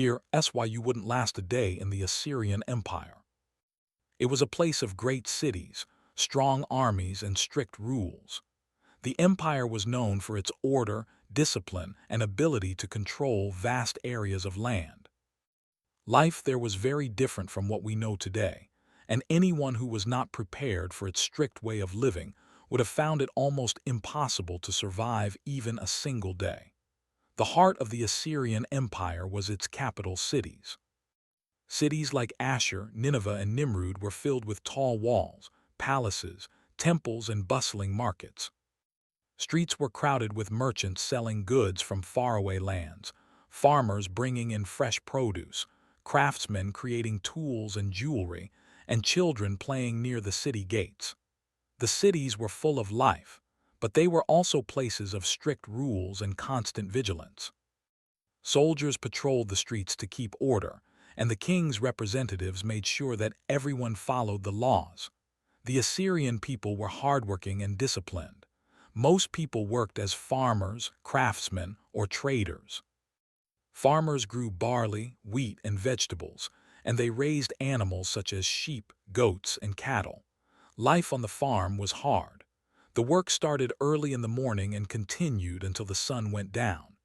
Here, that's why you wouldn't last a day in the Assyrian Empire. It was a place of great cities, strong armies, and strict rules. The empire was known for its order, discipline, and ability to control vast areas of land. Life there was very different from what we know today, and anyone who was not prepared for its strict way of living would have found it almost impossible to survive even a single day. The heart of the Assyrian Empire was its capital cities. Cities like Ashur, Nineveh, and Nimrud were filled with tall walls, palaces, temples, and bustling markets. Streets were crowded with merchants selling goods from faraway lands, farmers bringing in fresh produce, craftsmen creating tools and jewelry, and children playing near the city gates. The cities were full of life, but they were also places of strict rules and constant vigilance. Soldiers patrolled the streets to keep order, and the king's representatives made sure that everyone followed the laws. The Assyrian people were hardworking and disciplined. Most people worked as farmers, craftsmen, or traders. Farmers grew barley, wheat, and vegetables, and they raised animals such as sheep, goats, and cattle. Life on the farm was hard. The work started early in the morning and continued until the sun went down.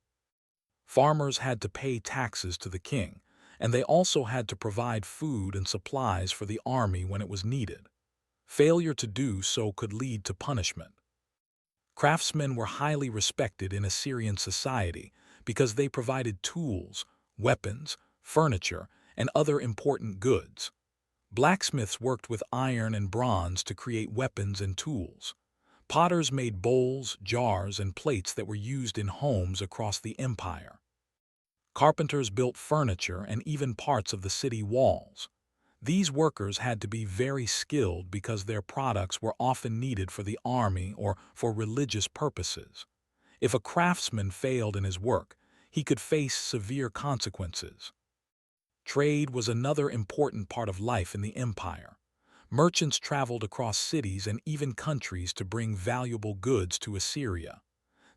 Farmers had to pay taxes to the king, and they also had to provide food and supplies for the army when it was needed. Failure to do so could lead to punishment. Craftsmen were highly respected in Assyrian society because they provided tools, weapons, furniture, and other important goods. Blacksmiths worked with iron and bronze to create weapons and tools. Potters made bowls, jars, and plates that were used in homes across the empire. Carpenters built furniture and even parts of the city walls. These workers had to be very skilled because their products were often needed for the army or for religious purposes. If a craftsman failed in his work, he could face severe consequences. Trade was another important part of life in the empire. Merchants traveled across cities and even countries to bring valuable goods to Assyria.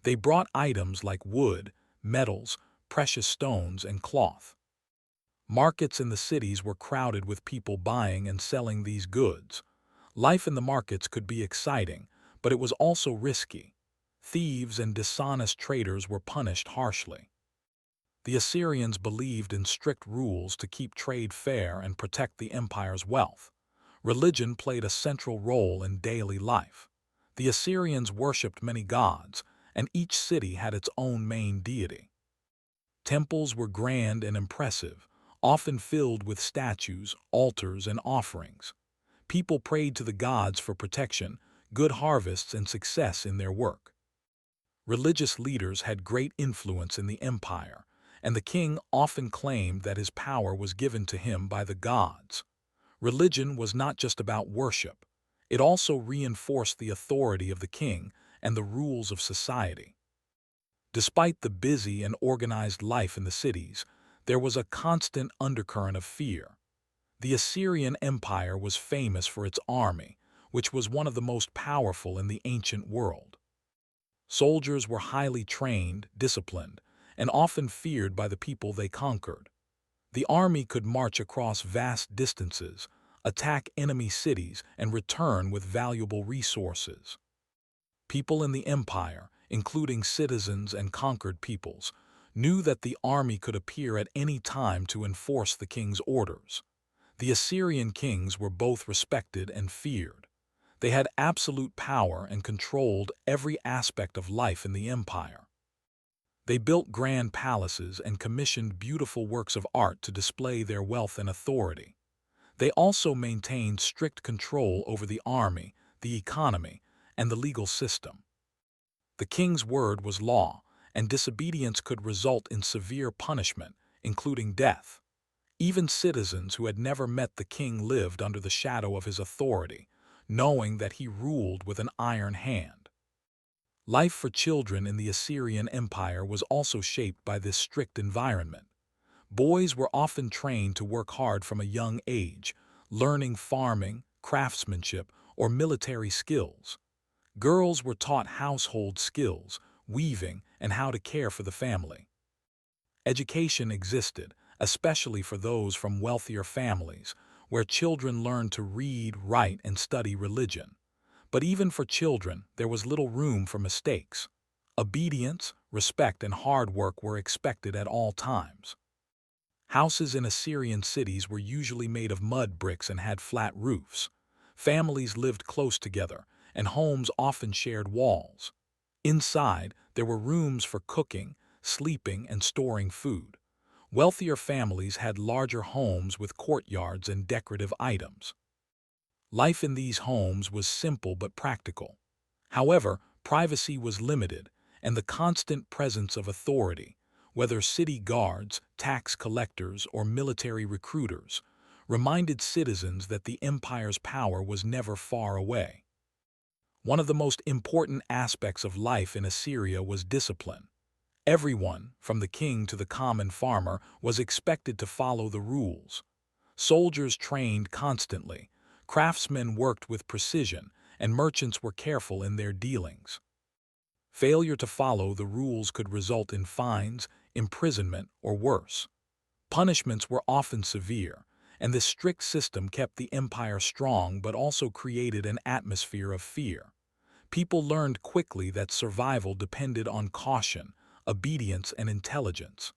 They brought items like wood, metals, precious stones, and cloth. Markets in the cities were crowded with people buying and selling these goods. Life in the markets could be exciting, but it was also risky. Thieves and dishonest traders were punished harshly. The Assyrians believed in strict rules to keep trade fair and protect the empire's wealth. Religion played a central role in daily life. The Assyrians worshipped many gods, and each city had its own main deity. Temples were grand and impressive, often filled with statues, altars, and offerings. People prayed to the gods for protection, good harvests, and success in their work. Religious leaders had great influence in the empire, and the king often claimed that his power was given to him by the gods. Religion was not just about worship. It also reinforced the authority of the king and the rules of society. Despite the busy and organized life in the cities, there was a constant undercurrent of fear. The Assyrian Empire was famous for its army, which was one of the most powerful in the ancient world. Soldiers were highly trained, disciplined, and often feared by the people they conquered. The army could march across vast distances, attack enemy cities, and return with valuable resources. People in the empire, including citizens and conquered peoples, knew that the army could appear at any time to enforce the king's orders. The Assyrian kings were both respected and feared. They had absolute power and controlled every aspect of life in the empire. They built grand palaces and commissioned beautiful works of art to display their wealth and authority. They also maintained strict control over the army, the economy, and the legal system. The king's word was law, and disobedience could result in severe punishment, including death. Even citizens who had never met the king lived under the shadow of his authority, knowing that he ruled with an iron hand. Life for children in the Assyrian Empire was also shaped by this strict environment. Boys were often trained to work hard from a young age, learning farming, craftsmanship, or military skills. Girls were taught household skills, weaving, and how to care for the family. Education existed, especially for those from wealthier families, where children learned to read, write, and study religion. But even for children, there was little room for mistakes. Obedience, respect, and hard work were expected at all times. Houses in Assyrian cities were usually made of mud bricks and had flat roofs. Families lived close together, and homes often shared walls. Inside, there were rooms for cooking, sleeping, and storing food. Wealthier families had larger homes with courtyards and decorative items. Life in these homes was simple but practical. However, privacy was limited, and the constant presence of authority, whether city guards, tax collectors, or military recruiters, reminded citizens that the empire's power was never far away. One of the most important aspects of life in Assyria was discipline. Everyone, from the king to the common farmer, was expected to follow the rules. Soldiers trained constantly, craftsmen worked with precision, and merchants were careful in their dealings. Failure to follow the rules could result in fines, imprisonment, or worse. Punishments were often severe, and this strict system kept the empire strong but also created an atmosphere of fear. People learned quickly that survival depended on caution, obedience, and intelligence.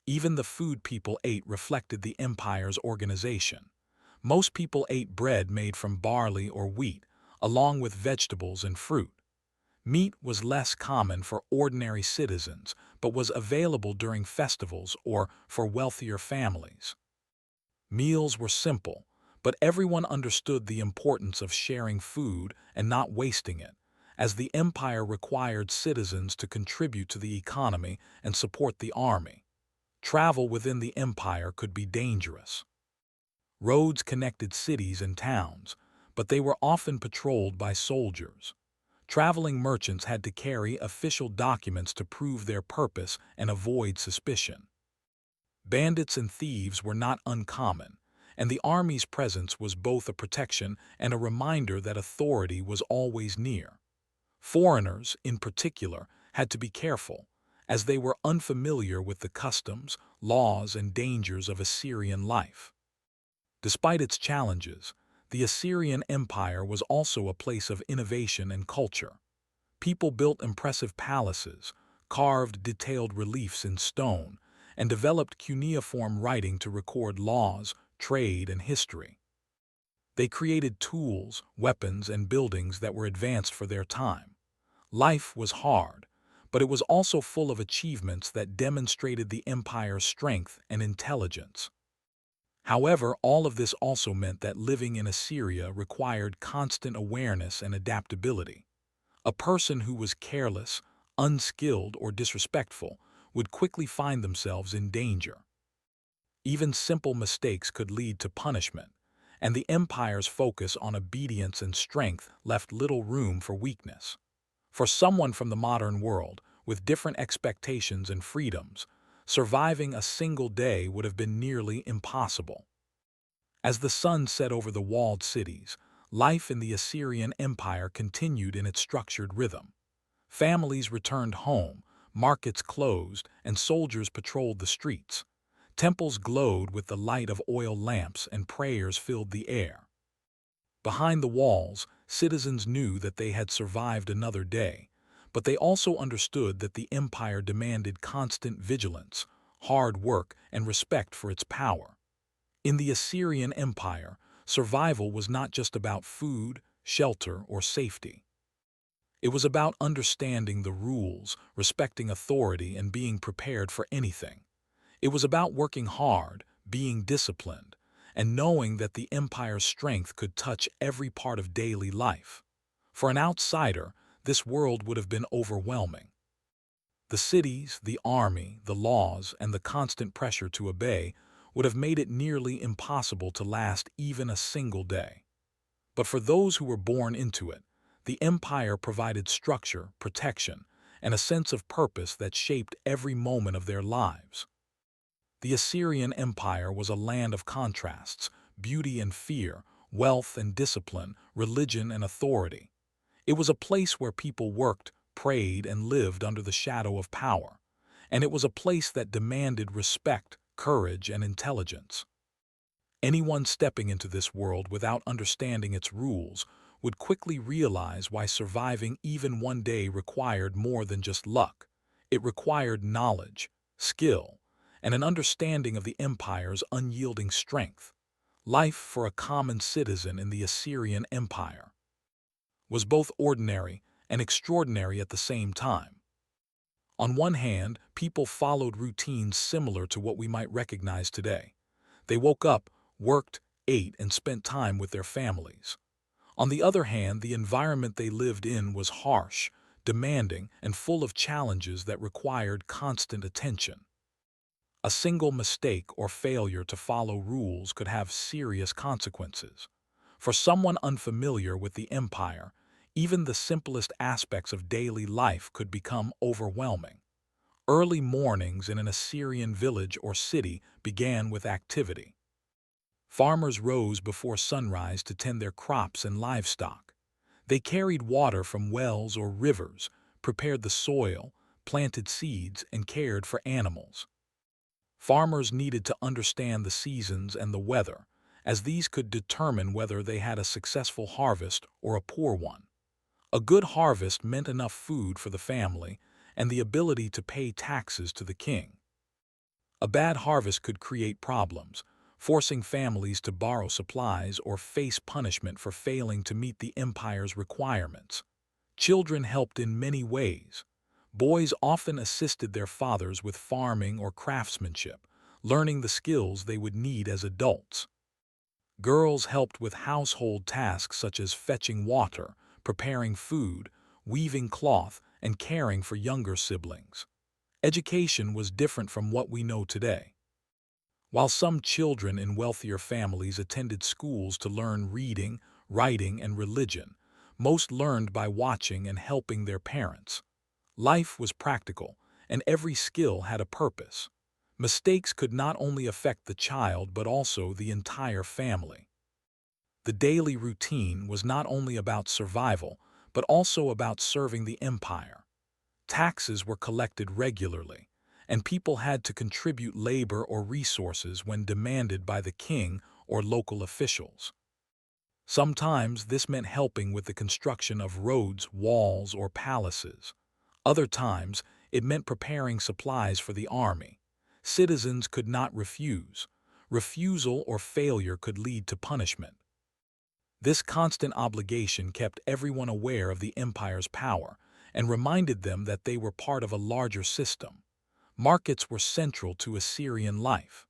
Even the food people ate reflected the empire's organization. Most people ate bread made from barley or wheat, along with vegetables and fruit. Meat was less common for ordinary citizens, but was available during festivals or for wealthier families. Meals were simple, but everyone understood the importance of sharing food and not wasting it, as the empire required citizens to contribute to the economy and support the army. Travel within the empire could be dangerous. Roads connected cities and towns, but they were often patrolled by soldiers. Traveling merchants had to carry official documents to prove their purpose and avoid suspicion. Bandits and thieves were not uncommon, and the army's presence was both a protection and a reminder that authority was always near. Foreigners, in particular, had to be careful, as they were unfamiliar with the customs, laws, and dangers of Assyrian life. Despite its challenges, the Assyrian Empire was also a place of innovation and culture. People built impressive palaces, carved detailed reliefs in stone, and developed cuneiform writing to record laws, trade, and history. They created tools, weapons, and buildings that were advanced for their time. Life was hard, but it was also full of achievements that demonstrated the empire's strength and intelligence. However, all of this also meant that living in Assyria required constant awareness and adaptability. A person who was careless, unskilled, or disrespectful would quickly find themselves in danger. Even simple mistakes could lead to punishment, and the empire's focus on obedience and strength left little room for weakness. For someone from the modern world, with different expectations and freedoms, surviving a single day would have been nearly impossible. As the sun set over the walled cities, life in the Assyrian Empire continued in its structured rhythm. Families returned home, markets closed, and soldiers patrolled the streets. Temples glowed with the light of oil lamps and prayers filled the air. Behind the walls, citizens knew that they had survived another day, but they also understood that the empire demanded constant vigilance, hard work, and respect for its power. In the Assyrian Empire, survival was not just about food, shelter, or safety. It was about understanding the rules, respecting authority, and being prepared for anything. It was about working hard, being disciplined, and knowing that the empire's strength could touch every part of daily life. For an outsider, this world would have been overwhelming. The cities, the army, the laws, and the constant pressure to obey would have made it nearly impossible to last even a single day. But for those who were born into it, the empire provided structure, protection, and a sense of purpose that shaped every moment of their lives. The Assyrian Empire was a land of contrasts, beauty and fear, wealth and discipline, religion and authority. It was a place where people worked, prayed, and lived under the shadow of power. And it was a place that demanded respect, courage, and intelligence. Anyone stepping into this world without understanding its rules would quickly realize why surviving even one day required more than just luck. It required knowledge, skill, and an understanding of the empire's unyielding strength. Life for a common citizen in the Assyrian Empire was both ordinary and extraordinary at the same time. On one hand, people followed routines similar to what we might recognize today. They woke up, worked, ate, and spent time with their families. On the other hand, the environment they lived in was harsh, demanding, and full of challenges that required constant attention. A single mistake or failure to follow rules could have serious consequences. For someone unfamiliar with the empire, even the simplest aspects of daily life could become overwhelming. Early mornings in an Assyrian village or city began with activity. Farmers rose before sunrise to tend their crops and livestock. They carried water from wells or rivers, prepared the soil, planted seeds, and cared for animals. Farmers needed to understand the seasons and the weather, as these could determine whether they had a successful harvest or a poor one. A good harvest meant enough food for the family and the ability to pay taxes to the king. A bad harvest could create problems, forcing families to borrow supplies or face punishment for failing to meet the empire's requirements. Children helped in many ways. Boys often assisted their fathers with farming or craftsmanship, learning the skills they would need as adults. Girls helped with household tasks such as fetching water, preparing food, weaving cloth, and caring for younger siblings. Education was different from what we know today. While some children in wealthier families attended schools to learn reading, writing, and religion, most learned by watching and helping their parents. Life was practical, and every skill had a purpose. Mistakes could not only affect the child but also the entire family. The daily routine was not only about survival, but also about serving the empire. Taxes were collected regularly, and people had to contribute labor or resources when demanded by the king or local officials. Sometimes this meant helping with the construction of roads, walls, or palaces. Other times, it meant preparing supplies for the army. Citizens could not refuse. Refusal or failure could lead to punishment. This constant obligation kept everyone aware of the empire's power and reminded them that they were part of a larger system. Markets were central to Assyrian life.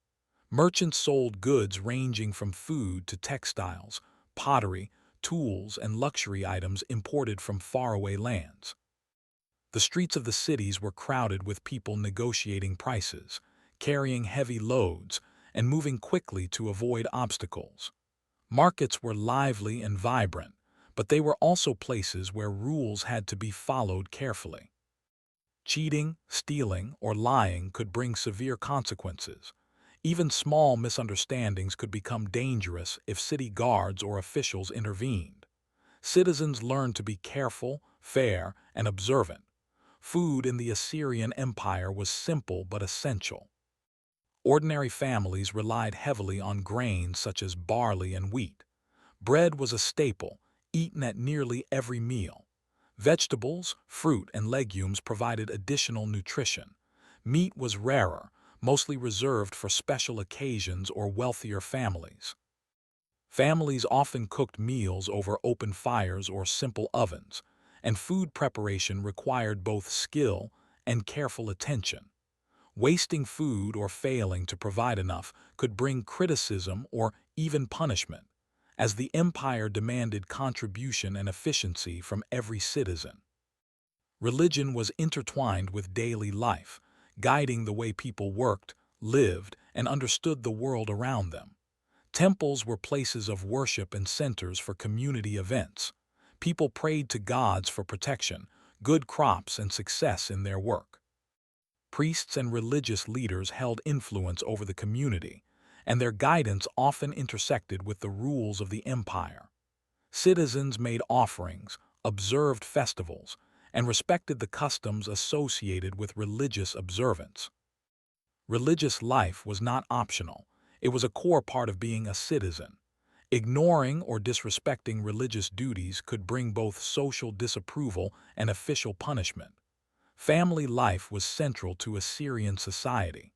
Merchants sold goods ranging from food to textiles, pottery, tools, and luxury items imported from faraway lands. The streets of the cities were crowded with people negotiating prices, carrying heavy loads, and moving quickly to avoid obstacles. Markets were lively and vibrant, but they were also places where rules had to be followed carefully. Cheating, stealing, or lying could bring severe consequences. Even small misunderstandings could become dangerous if city guards or officials intervened. Citizens learned to be careful, fair, and observant. Food in the Assyrian Empire was simple but essential. Ordinary families relied heavily on grains such as barley and wheat. Bread was a staple, eaten at nearly every meal. Vegetables, fruit, and legumes provided additional nutrition. Meat was rarer, mostly reserved for special occasions or wealthier families. Families often cooked meals over open fires or simple ovens, and food preparation required both skill and careful attention. Wasting food or failing to provide enough could bring criticism or even punishment, as the empire demanded contribution and efficiency from every citizen. Religion was intertwined with daily life, guiding the way people worked, lived, and understood the world around them. Temples were places of worship and centers for community events. People prayed to gods for protection, good crops, and success in their work. Priests and religious leaders held influence over the community, and their guidance often intersected with the rules of the empire. Citizens made offerings, observed festivals, and respected the customs associated with religious observance. Religious life was not optional. It was a core part of being a citizen. Ignoring or disrespecting religious duties could bring both social disapproval and official punishment. Family life was central to Assyrian society.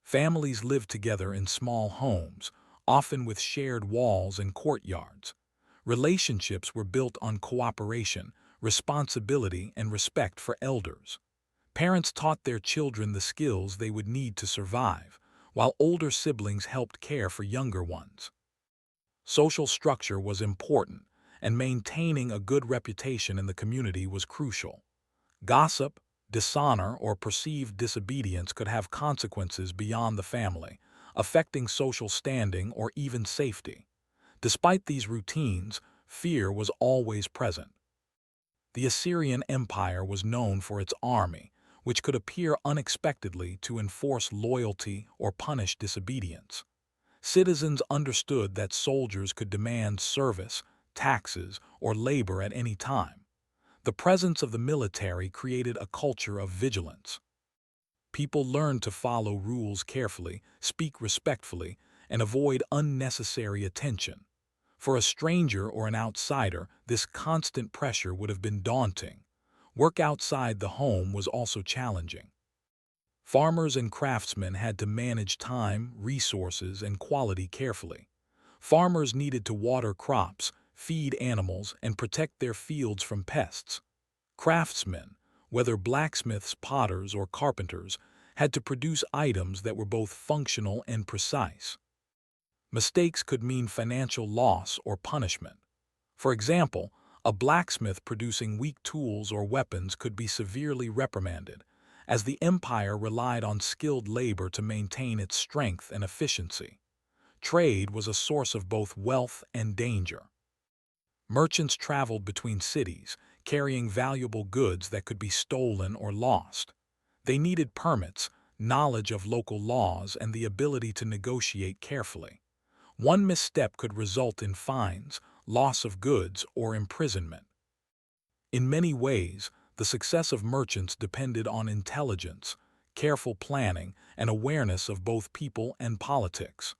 Families lived together in small homes, often with shared walls and courtyards. Relationships were built on cooperation, responsibility, and respect for elders. Parents taught their children the skills they would need to survive, while older siblings helped care for younger ones. Social structure was important, and maintaining a good reputation in the community was crucial. Gossip, dishonor, or perceived disobedience could have consequences beyond the family, affecting social standing or even safety. Despite these routines, fear was always present. The Assyrian Empire was known for its army, which could appear unexpectedly to enforce loyalty or punish disobedience. Citizens understood that soldiers could demand service, taxes, or labor at any time. The presence of the military created a culture of vigilance. People learned to follow rules carefully, speak respectfully, and avoid unnecessary attention. For a stranger or an outsider, this constant pressure would have been daunting. Work outside the home was also challenging. Farmers and craftsmen had to manage time, resources, and quality carefully. Farmers needed to water crops, feed animals, and protect their fields from pests. Craftsmen, whether blacksmiths, potters, or carpenters, had to produce items that were both functional and precise. Mistakes could mean financial loss or punishment. For example, a blacksmith producing weak tools or weapons could be severely reprimanded, as the empire relied on skilled labor to maintain its strength and efficiency. Trade was a source of both wealth and danger. Merchants traveled between cities, carrying valuable goods that could be stolen or lost. They needed permits, knowledge of local laws, and the ability to negotiate carefully. One misstep could result in fines, loss of goods, or imprisonment. In many ways, the success of merchants depended on intelligence, careful planning, and awareness of both people and politics.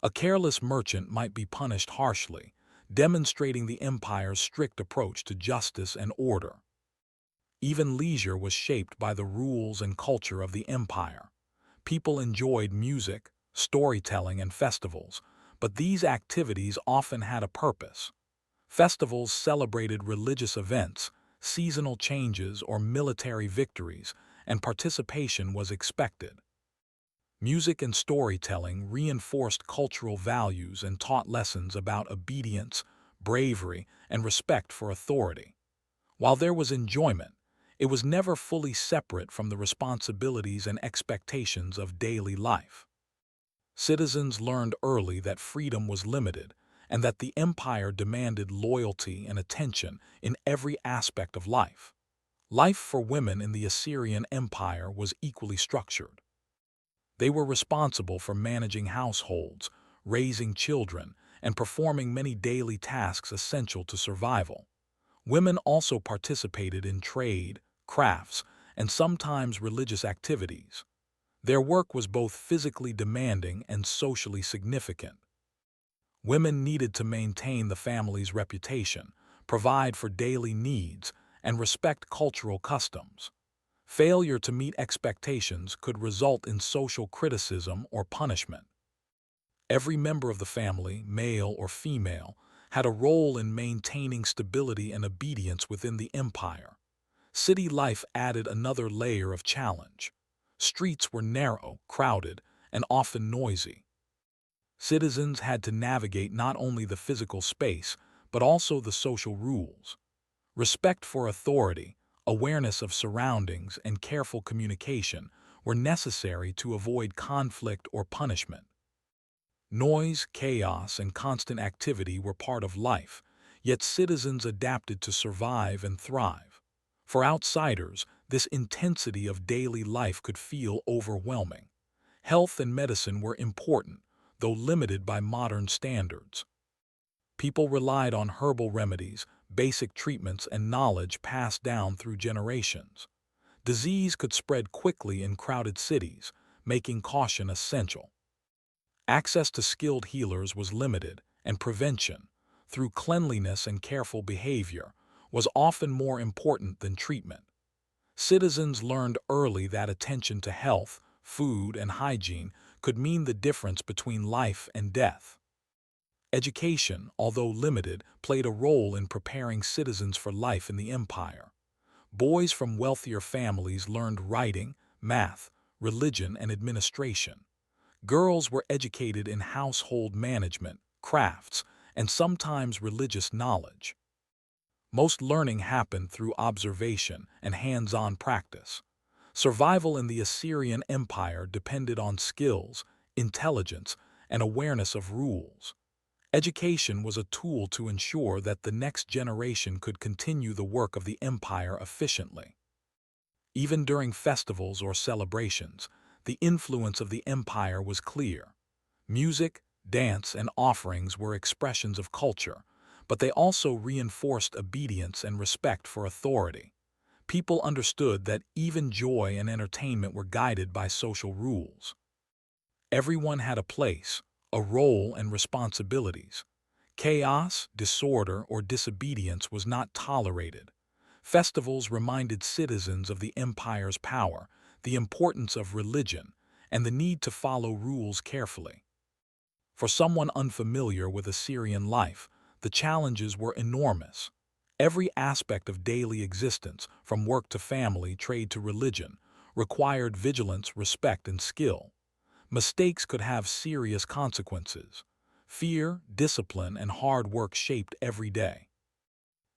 A careless merchant might be punished harshly, demonstrating the empire's strict approach to justice and order. Even leisure was shaped by the rules and culture of the empire. People enjoyed music, storytelling, and festivals, but these activities often had a purpose. Festivals celebrated religious events, seasonal changes, or military victories, and participation was expected. Music and storytelling reinforced cultural values and taught lessons about obedience, bravery, and respect for authority. While there was enjoyment, it was never fully separate from the responsibilities and expectations of daily life. Citizens learned early that freedom was limited and that the empire demanded loyalty and attention in every aspect of life. Life for women in the Assyrian Empire was equally structured. They were responsible for managing households, raising children, and performing many daily tasks essential to survival. Women also participated in trade, crafts, and sometimes religious activities. Their work was both physically demanding and socially significant. Women needed to maintain the family's reputation, provide for daily needs, and respect cultural customs. Failure to meet expectations could result in social criticism or punishment. Every member of the family, male or female, had a role in maintaining stability and obedience within the empire. City life added another layer of challenge. Streets were narrow, crowded, and often noisy. Citizens had to navigate not only the physical space, but also the social rules. Respect for authority, awareness of surroundings, and careful communication were necessary to avoid conflict or punishment. Noise, chaos, and constant activity were part of life, yet citizens adapted to survive and thrive. For outsiders, this intensity of daily life could feel overwhelming. Health and medicine were important, though limited by modern standards. People relied on herbal remedies, basic treatments, and knowledge passed down through generations. Disease could spread quickly in crowded cities, making caution essential. Access to skilled healers was limited, and prevention, through cleanliness and careful behavior, was often more important than treatment. Citizens learned early that attention to health, food, and hygiene could mean the difference between life and death. Education, although limited, played a role in preparing citizens for life in the empire. Boys from wealthier families learned writing, math, religion, and administration. Girls were educated in household management, crafts, and sometimes religious knowledge. Most learning happened through observation and hands-on practice. Survival in the Assyrian Empire depended on skills, intelligence, and awareness of rules. Education was a tool to ensure that the next generation could continue the work of the empire efficiently. Even during festivals or celebrations, the influence of the empire was clear. Music, dance, and offerings were expressions of culture, but they also reinforced obedience and respect for authority. People understood that even joy and entertainment were guided by social rules. Everyone had a place, a role, and responsibilities. Chaos, disorder, or disobedience was not tolerated. Festivals reminded citizens of the empire's power, the importance of religion, and the need to follow rules carefully. For someone unfamiliar with Assyrian life, the challenges were enormous. Every aspect of daily existence, from work to family, trade to religion, required vigilance, respect, and skill. Mistakes could have serious consequences. Fear, discipline, and hard work shaped every day.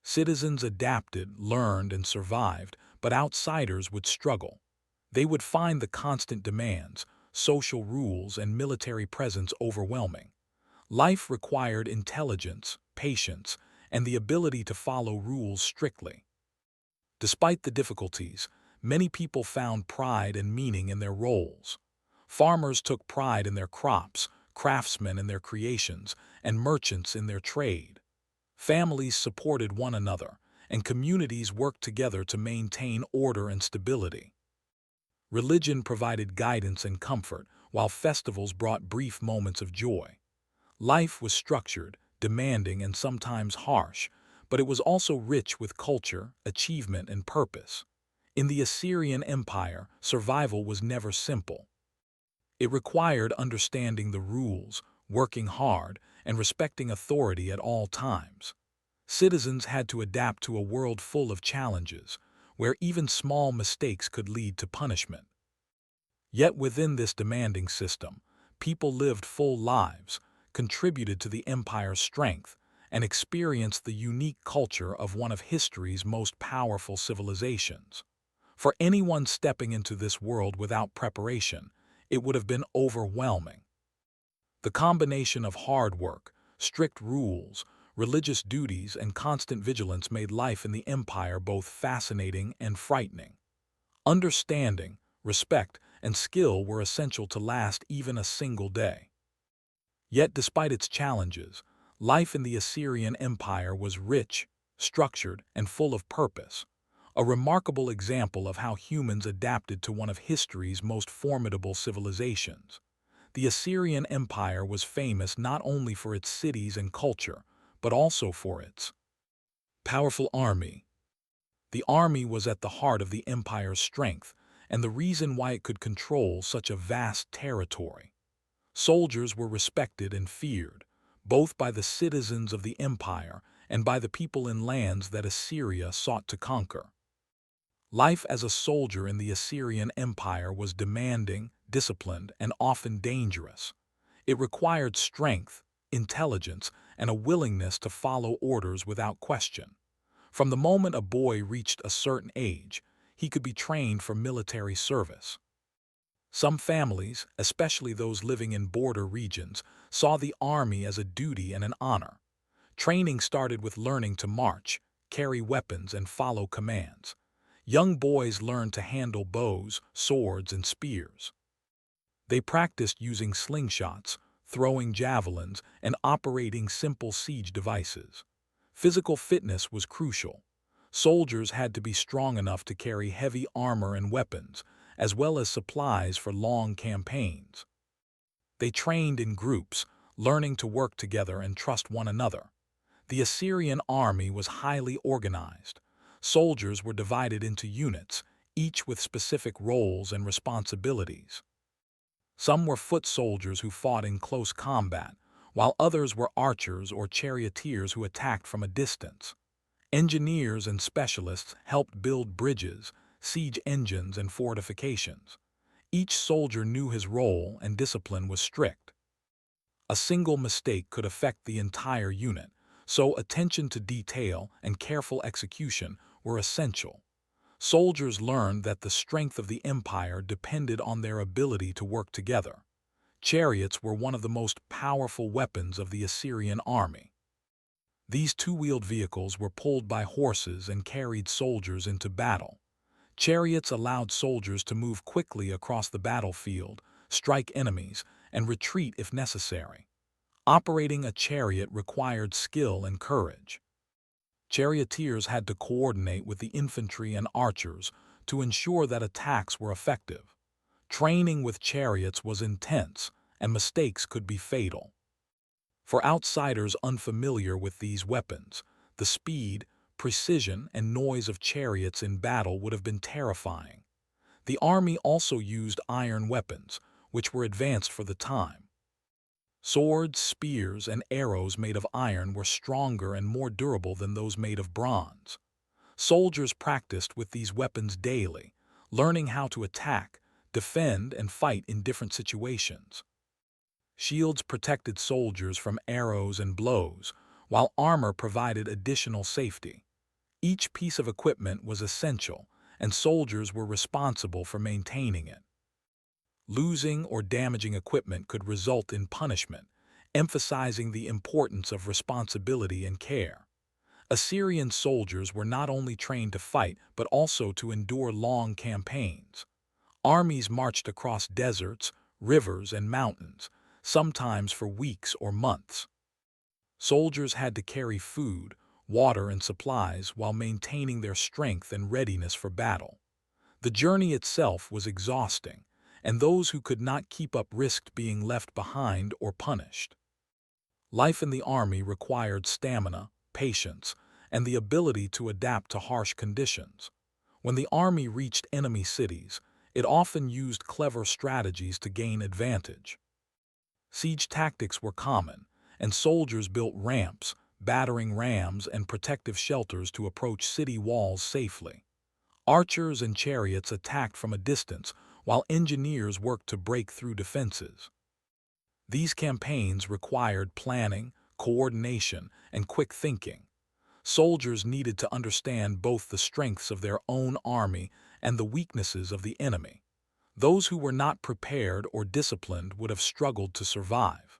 Citizens adapted, learned, and survived, but outsiders would struggle. They would find the constant demands, social rules, and military presence overwhelming. Life required intelligence, patience, and the ability to follow rules strictly. Despite the difficulties, many people found pride and meaning in their roles. Farmers took pride in their crops, craftsmen in their creations, and merchants in their trade. Families supported one another, and communities worked together to maintain order and stability. Religion provided guidance and comfort, while festivals brought brief moments of joy. Life was structured, demanding, and sometimes harsh, but it was also rich with culture, achievement, and purpose. In the Assyrian Empire, survival was never simple. It required understanding the rules, working hard, and respecting authority at all times. Citizens had to adapt to a world full of challenges, where even small mistakes could lead to punishment. Yet within this demanding system, people lived full lives, contributed to the empire's strength, and experienced the unique culture of one of history's most powerful civilizations. For anyone stepping into this world without preparation, it would have been overwhelming. The combination of hard work, strict rules, religious duties, and constant vigilance made life in the empire both fascinating and frightening. Understanding, respect, and skill were essential to last even a single day. Yet despite its challenges, life in the Assyrian Empire was rich, structured, and full of purpose, a remarkable example of how humans adapted to one of history's most formidable civilizations. The Assyrian Empire was famous not only for its cities and culture, but also for its powerful army. The army was at the heart of the empire's strength, and the reason why it could control such a vast territory. Soldiers were respected and feared, both by the citizens of the empire and by the people in lands that Assyria sought to conquer. Life as a soldier in the Assyrian Empire was demanding, disciplined, and often dangerous. It required strength, intelligence, and a willingness to follow orders without question. From the moment a boy reached a certain age, he could be trained for military service. Some families, especially those living in border regions, saw the army as a duty and an honor. Training started with learning to march, carry weapons, and follow commands. Young boys learned to handle bows, swords, and spears. They practiced using slingshots, throwing javelins, and operating simple siege devices. Physical fitness was crucial. Soldiers had to be strong enough to carry heavy armor and weapons, as well as supplies for long campaigns. They trained in groups, learning to work together and trust one another. The Assyrian army was highly organized. Soldiers were divided into units, each with specific roles and responsibilities. Some were foot soldiers who fought in close combat, while others were archers or charioteers who attacked from a distance. Engineers and specialists helped build bridges, siege engines, and fortifications. Each soldier knew his role and discipline was strict. A single mistake could affect the entire unit, so attention to detail and careful execution were essential. Soldiers learned that the strength of the empire depended on their ability to work together. Chariots were one of the most powerful weapons of the Assyrian army. These two-wheeled vehicles were pulled by horses and carried soldiers into battle. Chariots allowed soldiers to move quickly across the battlefield, strike enemies, and retreat if necessary. Operating a chariot required skill and courage. Charioteers had to coordinate with the infantry and archers to ensure that attacks were effective. Training with chariots was intense, and mistakes could be fatal. For outsiders unfamiliar with these weapons, the speed, precision, and noise of chariots in battle would have been terrifying. The army also used iron weapons, which were advanced for the time. Swords, spears, and arrows made of iron were stronger and more durable than those made of bronze. Soldiers practiced with these weapons daily, learning how to attack, defend, and fight in different situations. Shields protected soldiers from arrows and blows, while armor provided additional safety. Each piece of equipment was essential, and soldiers were responsible for maintaining it. Losing or damaging equipment could result in punishment, emphasizing the importance of responsibility and care. Assyrian soldiers were not only trained to fight but also to endure long campaigns. Armies marched across deserts, rivers, and mountains, sometimes for weeks or months. Soldiers had to carry food, water, and supplies while maintaining their strength and readiness for battle. The journey itself was exhausting, and those who could not keep up risked being left behind or punished. Life in the army required stamina, patience, and the ability to adapt to harsh conditions. When the army reached enemy cities, it often used clever strategies to gain advantage. Siege tactics were common, and soldiers built ramps, battering rams, and protective shelters to approach city walls safely. Archers and chariots attacked from a distance, while engineers worked to break through defenses. These campaigns required planning, coordination, and quick thinking. Soldiers needed to understand both the strengths of their own army and the weaknesses of the enemy. Those who were not prepared or disciplined would have struggled to survive.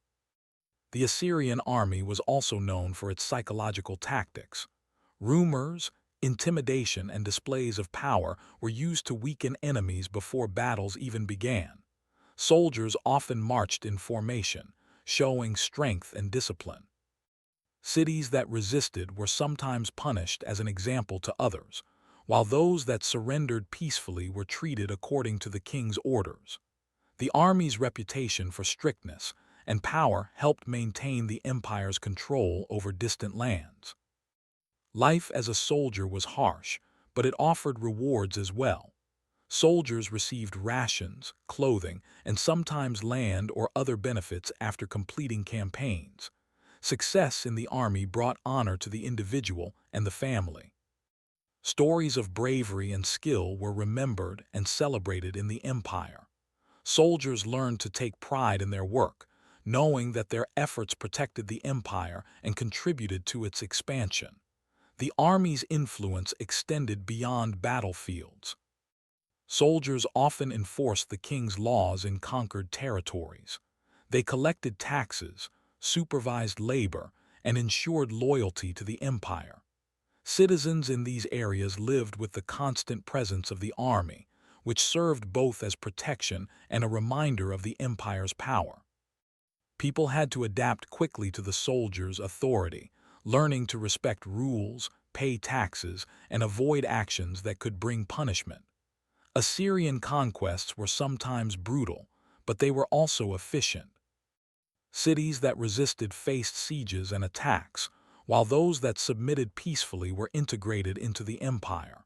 The Assyrian army was also known for its psychological tactics. Rumors, intimidation, and displays of power were used to weaken enemies before battles even began. Soldiers often marched in formation, showing strength and discipline. Cities that resisted were sometimes punished as an example to others, while those that surrendered peacefully were treated according to the king's orders. The army's reputation for strictness and power helped maintain the empire's control over distant lands. Life as a soldier was harsh, but it offered rewards as well. Soldiers received rations, clothing, and sometimes land or other benefits after completing campaigns. Success in the army brought honor to the individual and the family. Stories of bravery and skill were remembered and celebrated in the empire. Soldiers learned to take pride in their work, knowing that their efforts protected the empire and contributed to its expansion. The army's influence extended beyond battlefields. Soldiers often enforced the king's laws in conquered territories. They collected taxes, supervised labor, and ensured loyalty to the empire. Citizens in these areas lived with the constant presence of the army, which served both as protection and a reminder of the empire's power. People had to adapt quickly to the soldiers' authority, learning to respect rules, pay taxes, and avoid actions that could bring punishment. Assyrian conquests were sometimes brutal, but they were also efficient. Cities that resisted faced sieges and attacks, while those that submitted peacefully were integrated into the empire.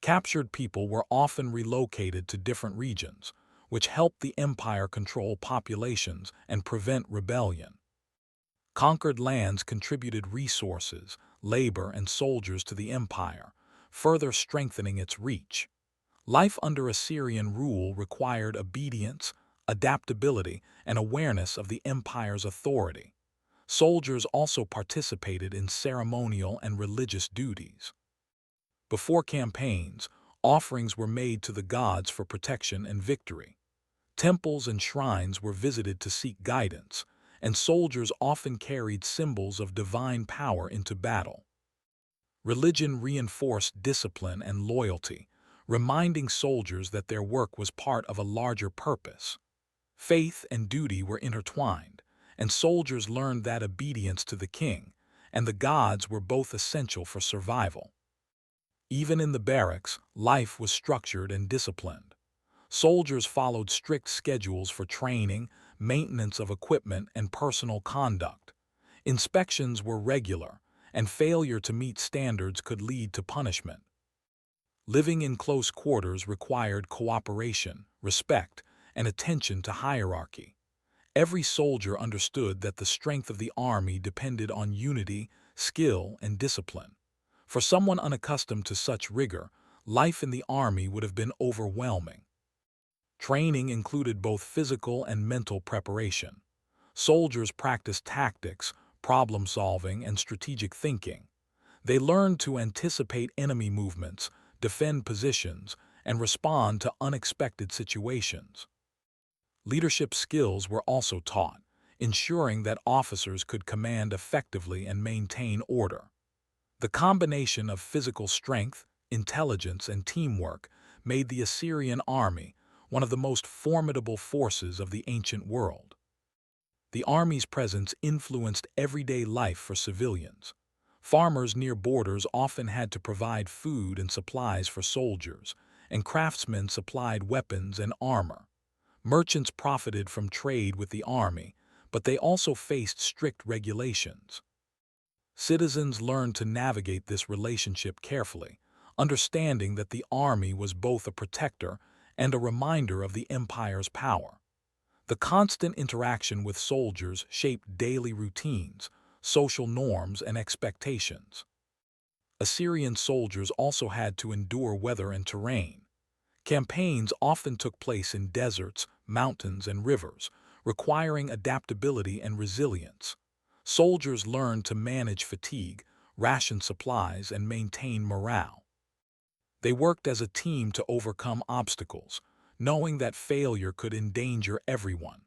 Captured people were often relocated to different regions, which helped the empire control populations and prevent rebellion. Conquered lands contributed resources, labor, and soldiers to the empire, further strengthening its reach. Life under Assyrian rule required obedience, adaptability, and awareness of the empire's authority. Soldiers also participated in ceremonial and religious duties. Before campaigns, offerings were made to the gods for protection and victory. Temples and shrines were visited to seek guidance, and soldiers often carried symbols of divine power into battle. Religion reinforced discipline and loyalty, reminding soldiers that their work was part of a larger purpose. Faith and duty were intertwined, and soldiers learned that obedience to the king and the gods were both essential for survival. Even in the barracks, life was structured and disciplined. Soldiers followed strict schedules for training, maintenance of equipment, and personal conduct. Inspections were regular, and failure to meet standards could lead to punishment. Living in close quarters required cooperation, respect, and attention to hierarchy. Every soldier understood that the strength of the army depended on unity, skill, and discipline. For someone unaccustomed to such rigor, life in the army would have been overwhelming. Training included both physical and mental preparation. Soldiers practiced tactics, problem-solving, and strategic thinking. They learned to anticipate enemy movements, defend positions, and respond to unexpected situations. Leadership skills were also taught, ensuring that officers could command effectively and maintain order. The combination of physical strength, intelligence, and teamwork made the Assyrian army one of the most formidable forces of the ancient world. The army's presence influenced everyday life for civilians. Farmers near borders often had to provide food and supplies for soldiers, and craftsmen supplied weapons and armor. Merchants profited from trade with the army, but they also faced strict regulations. Citizens learned to navigate this relationship carefully, understanding that the army was both a protector and a reminder of the empire's power. The constant interaction with soldiers shaped daily routines, social norms, and expectations. Assyrian soldiers also had to endure weather and terrain. Campaigns often took place in deserts, mountains, and rivers, requiring adaptability and resilience. Soldiers learned to manage fatigue, ration supplies, and maintain morale. They worked as a team to overcome obstacles, knowing that failure could endanger everyone.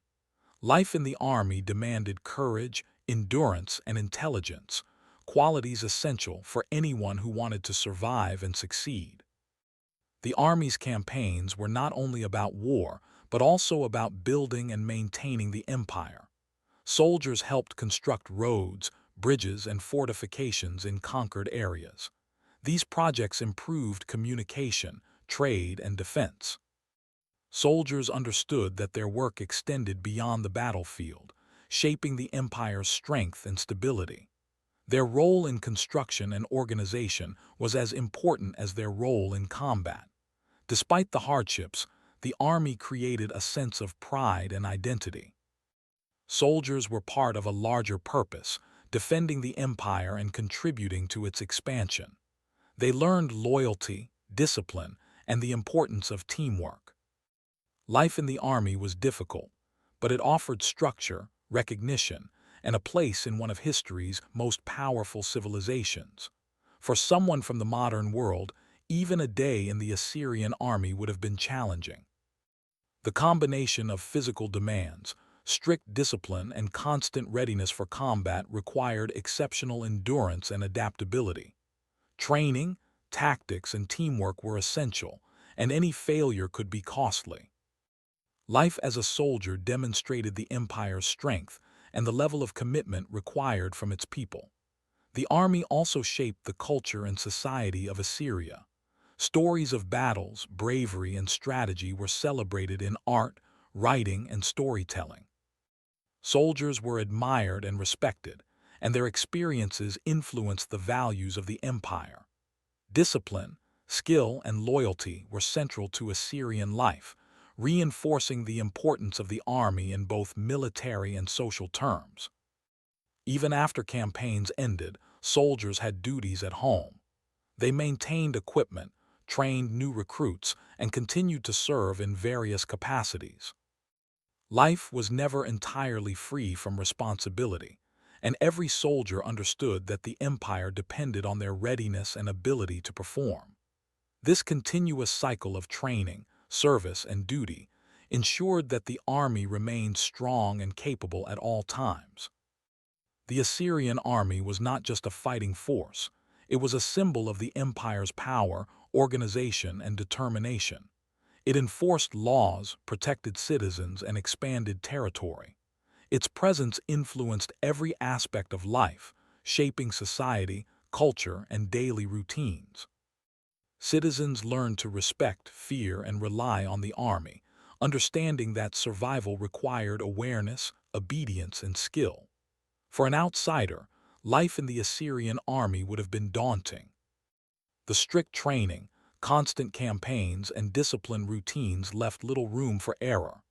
Life in the army demanded courage, endurance, and intelligence, qualities essential for anyone who wanted to survive and succeed. The army's campaigns were not only about war, but also about building and maintaining the empire. Soldiers helped construct roads, bridges, and fortifications in conquered areas. These projects improved communication, trade, and defense. Soldiers understood that their work extended beyond the battlefield, shaping the empire's strength and stability. Their role in construction and organization was as important as their role in combat. Despite the hardships, the army created a sense of pride and identity. Soldiers were part of a larger purpose, defending the empire and contributing to its expansion. They learned loyalty, discipline, and the importance of teamwork. Life in the army was difficult, but it offered structure, recognition, and a place in one of history's most powerful civilizations. For someone from the modern world, even a day in the Assyrian army would have been challenging. The combination of physical demands, strict discipline, and constant readiness for combat required exceptional endurance and adaptability. Training, tactics, and teamwork were essential, and any failure could be costly. Life as a soldier demonstrated the empire's strength and the level of commitment required from its people. The army also shaped the culture and society of Assyria. Stories of battles, bravery, and strategy were celebrated in art, writing, and storytelling. Soldiers were admired and respected, and their experiences influenced the values of the empire. Discipline, skill, and loyalty were central to Assyrian life, reinforcing the importance of the army in both military and social terms. Even after campaigns ended, soldiers had duties at home. They maintained equipment, trained new recruits, and continued to serve in various capacities. Life was never entirely free from responsibility, and every soldier understood that the empire depended on their readiness and ability to perform. This continuous cycle of training, service, and duty ensured that the army remained strong and capable at all times. The Assyrian army was not just a fighting force, it was a symbol of the empire's power, organization, and determination. It enforced laws, protected citizens, and expanded territory. Its presence influenced every aspect of life, shaping society, culture, and daily routines. Citizens learned to respect, fear, and rely on the army, understanding that survival required awareness, obedience, and skill. For an outsider, life in the Assyrian army would have been daunting. The strict training, constant campaigns, and disciplined routines left little room for error.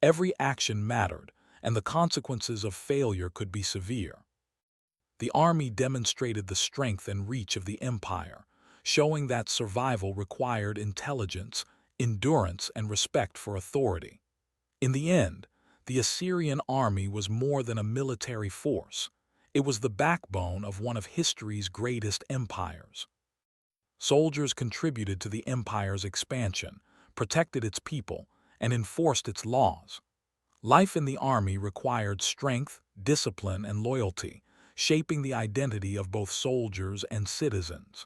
Every action mattered, and the consequences of failure could be severe. The army demonstrated the strength and reach of the empire, showing that survival required intelligence, endurance, and respect for authority. In the end, the Assyrian army was more than a military force. It was the backbone of one of history's greatest empires. Soldiers contributed to the empire's expansion, protected its people, and enforced its laws. Life in the army required strength, discipline, and loyalty, shaping the identity of both soldiers and citizens.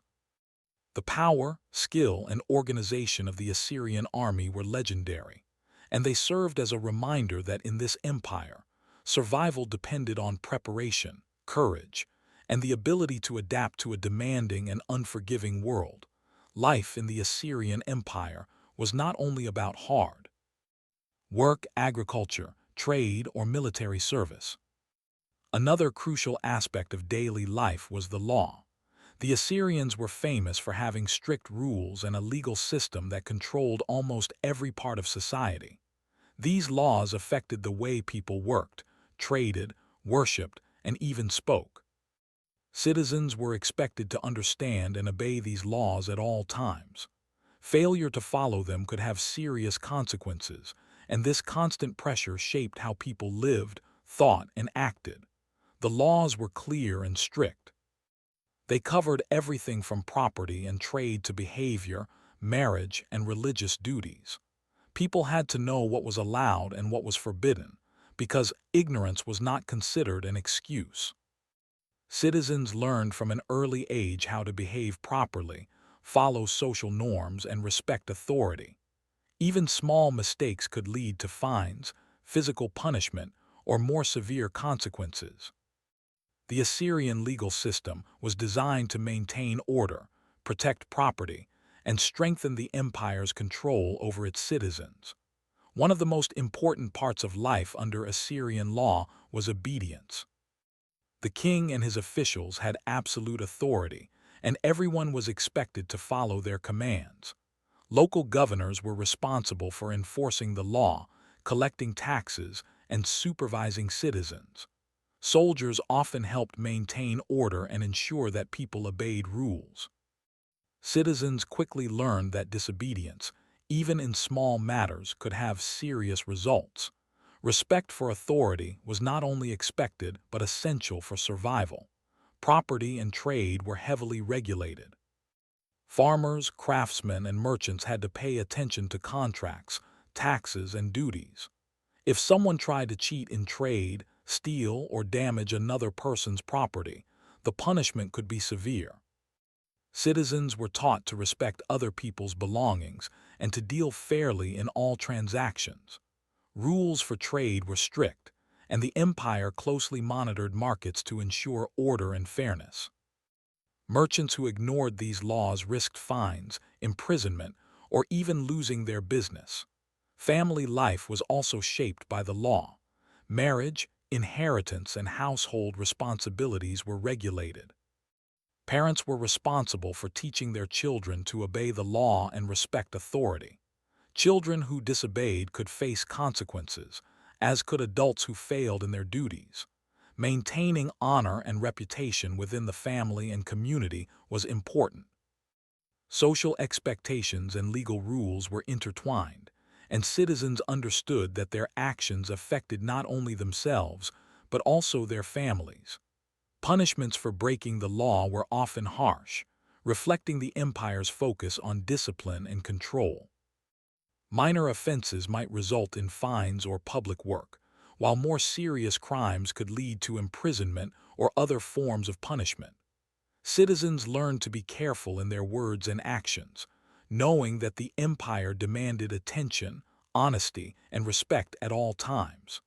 The power, skill, and organization of the Assyrian army were legendary, and they served as a reminder that in this empire, survival depended on preparation, courage, and the ability to adapt to a demanding and unforgiving world. Life in the Assyrian Empire was not only about hard work, agriculture, trade, or military service. Another crucial aspect of daily life was the law. The Assyrians were famous for having strict rules and a legal system that controlled almost every part of society. These laws affected the way people worked, traded, worshipped, and even spoke. Citizens were expected to understand and obey these laws at all times. Failure to follow them could have serious consequences, and this constant pressure shaped how people lived, thought, and acted. The laws were clear and strict. They covered everything from property and trade to behavior, marriage, and religious duties. People had to know what was allowed and what was forbidden, because ignorance was not considered an excuse. Citizens learned from an early age how to behave properly, follow social norms, and respect authority. Even small mistakes could lead to fines, physical punishment, or more severe consequences. The Assyrian legal system was designed to maintain order, protect property, and strengthen the empire's control over its citizens. One of the most important parts of life under Assyrian law was obedience. The king and his officials had absolute authority, and everyone was expected to follow their commands. Local governors were responsible for enforcing the law, collecting taxes, and supervising citizens. Soldiers often helped maintain order and ensure that people obeyed rules. Citizens quickly learned that disobedience, even in small matters, could have serious results. Respect for authority was not only expected but essential for survival. Property and trade were heavily regulated. Farmers, craftsmen, and merchants had to pay attention to contracts, taxes, and duties. If someone tried to cheat in trade, steal, or damage another person's property, the punishment could be severe. Citizens were taught to respect other people's belongings and to deal fairly in all transactions. Rules for trade were strict, and the empire closely monitored markets to ensure order and fairness. Merchants who ignored these laws risked fines, imprisonment, or even losing their business. Family life was also shaped by the law. Marriage, inheritance, and household responsibilities were regulated. Parents were responsible for teaching their children to obey the law and respect authority. Children who disobeyed could face consequences, as could adults who failed in their duties. Maintaining honor and reputation within the family and community was important. Social expectations and legal rules were intertwined, and citizens understood that their actions affected not only themselves, but also their families. Punishments for breaking the law were often harsh, reflecting the empire's focus on discipline and control. Minor offenses might result in fines or public work, while more serious crimes could lead to imprisonment or other forms of punishment. Citizens learned to be careful in their words and actions, knowing that the empire demanded attention, honesty, and respect at all times.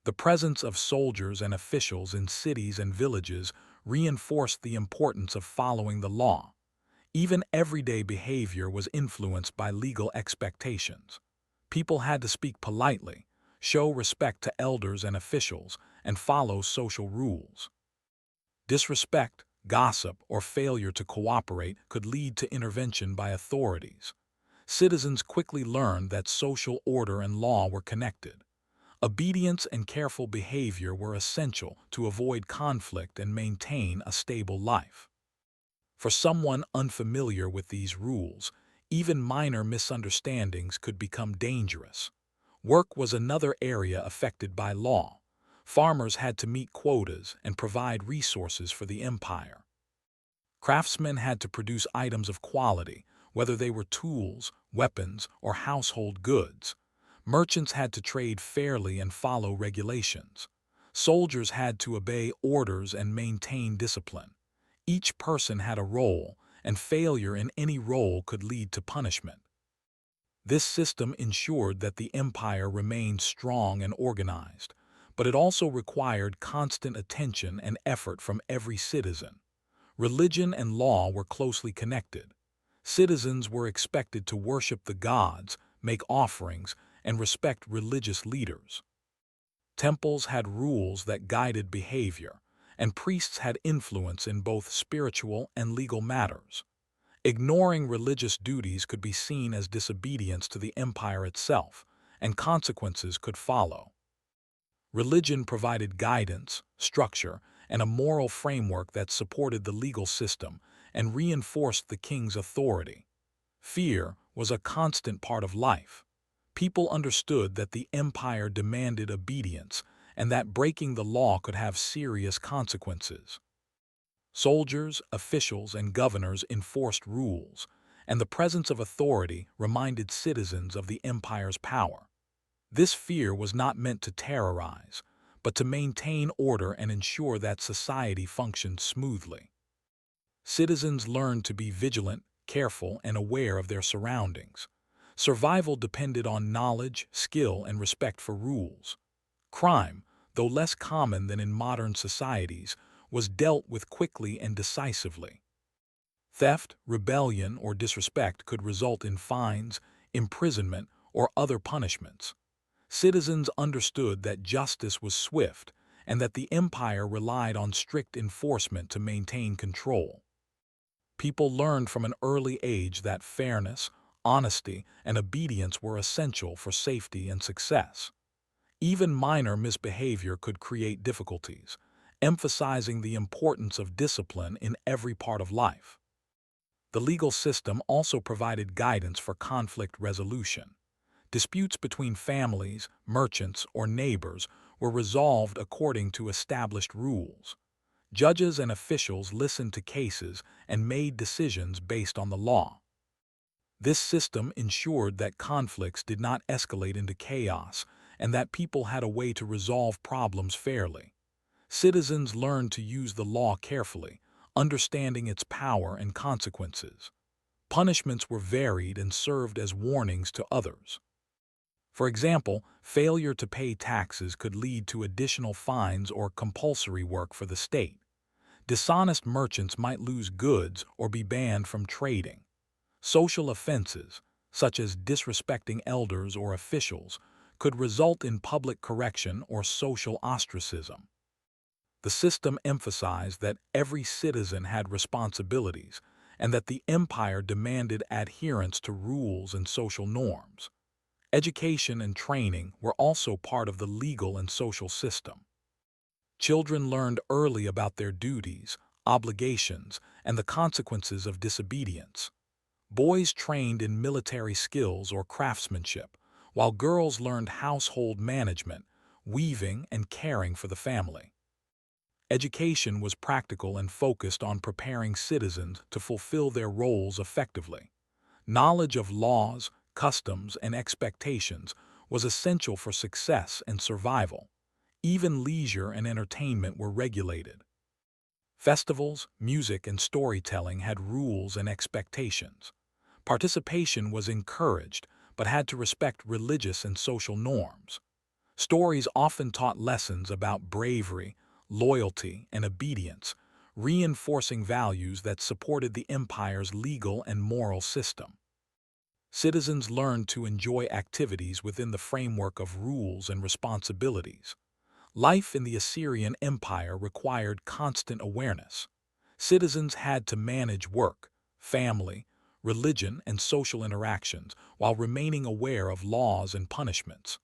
The presence of soldiers and officials in cities and villages reinforced the importance of following the law. Even everyday behavior was influenced by legal expectations. People had to speak politely, show respect to elders and officials, and follow social rules. Disrespect, gossip, or failure to cooperate could lead to intervention by authorities. Citizens quickly learned that social order and law were connected. Obedience and careful behavior were essential to avoid conflict and maintain a stable life. For someone unfamiliar with these rules, even minor misunderstandings could become dangerous. Work was another area affected by law. Farmers had to meet quotas and provide resources for the empire. Craftsmen had to produce items of quality, whether they were tools, weapons, or household goods. Merchants had to trade fairly and follow regulations. Soldiers had to obey orders and maintain discipline. Each person had a role, and failure in any role could lead to punishment. This system ensured that the empire remained strong and organized, but it also required constant attention and effort from every citizen. Religion and law were closely connected. Citizens were expected to worship the gods, make offerings, and respect religious leaders. Temples had rules that guided behavior, and priests had influence in both spiritual and legal matters. Ignoring religious duties could be seen as disobedience to the empire itself, and consequences could follow. Religion provided guidance, structure, and a moral framework that supported the legal system and reinforced the king's authority. Fear was a constant part of life. People understood that the empire demanded obedience and that breaking the law could have serious consequences. Soldiers, officials, and governors enforced rules, and the presence of authority reminded citizens of the empire's power. This fear was not meant to terrorize, but to maintain order and ensure that society functioned smoothly. Citizens learned to be vigilant, careful, and aware of their surroundings. Survival depended on knowledge, skill, and respect for rules. Crime, though less common than in modern societies, was dealt with quickly and decisively. Theft, rebellion, or disrespect could result in fines, imprisonment, or other punishments. Citizens understood that justice was swift and that the empire relied on strict enforcement to maintain control. People learned from an early age that fairness, honesty, and obedience were essential for safety and success. Even minor misbehavior could create difficulties, emphasizing the importance of discipline in every part of life. The legal system also provided guidance for conflict resolution. Disputes between families, merchants, or neighbors were resolved according to established rules. Judges and officials listened to cases and made decisions based on the law. This system ensured that conflicts did not escalate into chaos and that people had a way to resolve problems fairly. Citizens learned to use the law carefully, understanding its power and consequences. Punishments were varied and served as warnings to others. For example, failure to pay taxes could lead to additional fines or compulsory work for the state. Dishonest merchants might lose goods or be banned from trading. Social offenses, such as disrespecting elders or officials, could result in public correction or social ostracism. The system emphasized that every citizen had responsibilities and that the empire demanded adherence to rules and social norms. Education and training were also part of the legal and social system. Children learned early about their duties, obligations, and the consequences of disobedience. Boys trained in military skills or craftsmanship, while girls learned household management, weaving, and caring for the family. Education was practical and focused on preparing citizens to fulfill their roles effectively. Knowledge of laws, customs, and expectations was essential for success and survival. Even leisure and entertainment were regulated. Festivals, music, and storytelling had rules and expectations. Participation was encouraged, but had to respect religious and social norms. Stories often taught lessons about bravery, loyalty, and obedience, reinforcing values that supported the empire's legal and moral system. Citizens learned to enjoy activities within the framework of rules and responsibilities. Life in the Assyrian Empire required constant awareness. Citizens had to manage work, family, religion, and social interactions while remaining aware of laws and punishments.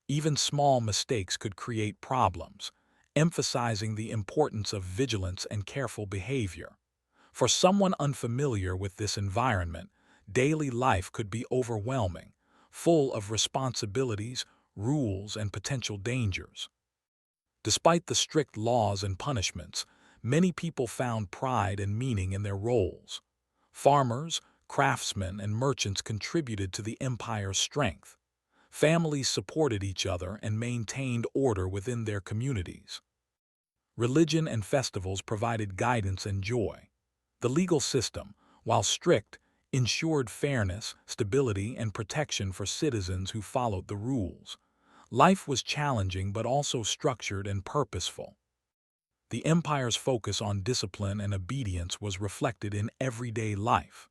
Even small mistakes could create problems, emphasizing the importance of vigilance and careful behavior. For someone unfamiliar with this environment, daily life could be overwhelming, full of responsibilities, rules, and potential dangers. Despite the strict laws and punishments, many people found pride and meaning in their roles. Farmers, craftsmen, and merchants contributed to the empire's strength. Families supported each other and maintained order within their communities. Religion and festivals provided guidance and joy. The legal system, while strict, ensured fairness, stability, and protection for citizens who followed the rules. Life was challenging but also structured and purposeful. The empire's focus on discipline and obedience was reflected in everyday life.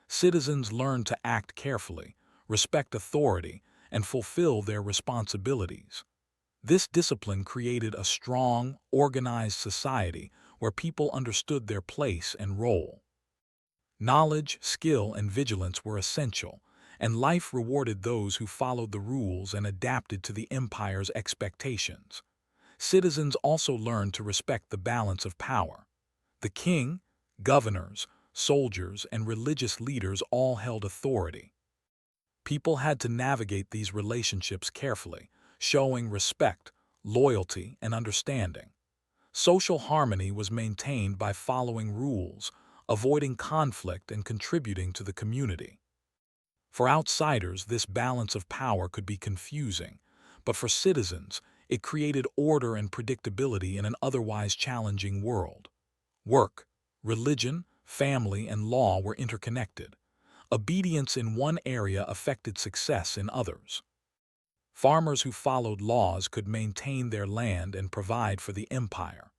Citizens learned to act carefully, respect authority, and fulfill their responsibilities. This discipline created a strong, organized society where people understood their place and role. Knowledge, skill, and vigilance were essential, and life rewarded those who followed the rules and adapted to the empire's expectations. Citizens also learned to respect the balance of power. The king, governors, soldiers, and religious leaders all held authority. People had to navigate these relationships carefully, showing respect, loyalty, and understanding. Social harmony was maintained by following rules, avoiding conflict, and contributing to the community. For outsiders, this balance of power could be confusing, but for citizens, it created order and predictability in an otherwise challenging world. Work, religion, family, and law were interconnected. Obedience in one area affected success in others. Farmers who followed laws could maintain their land and provide for the empire.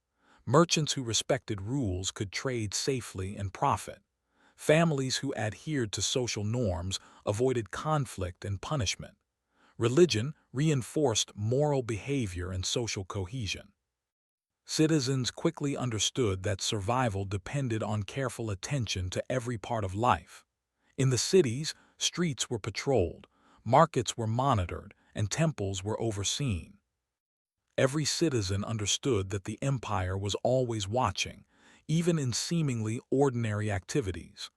Merchants who respected rules could trade safely and profit. Families who adhered to social norms avoided conflict and punishment. Religion reinforced moral behavior and social cohesion. Citizens quickly understood that survival depended on careful attention to every part of life. In the cities, streets were patrolled, markets were monitored, and temples were overseen. Every citizen understood that the empire was always watching, even in seemingly ordinary activities.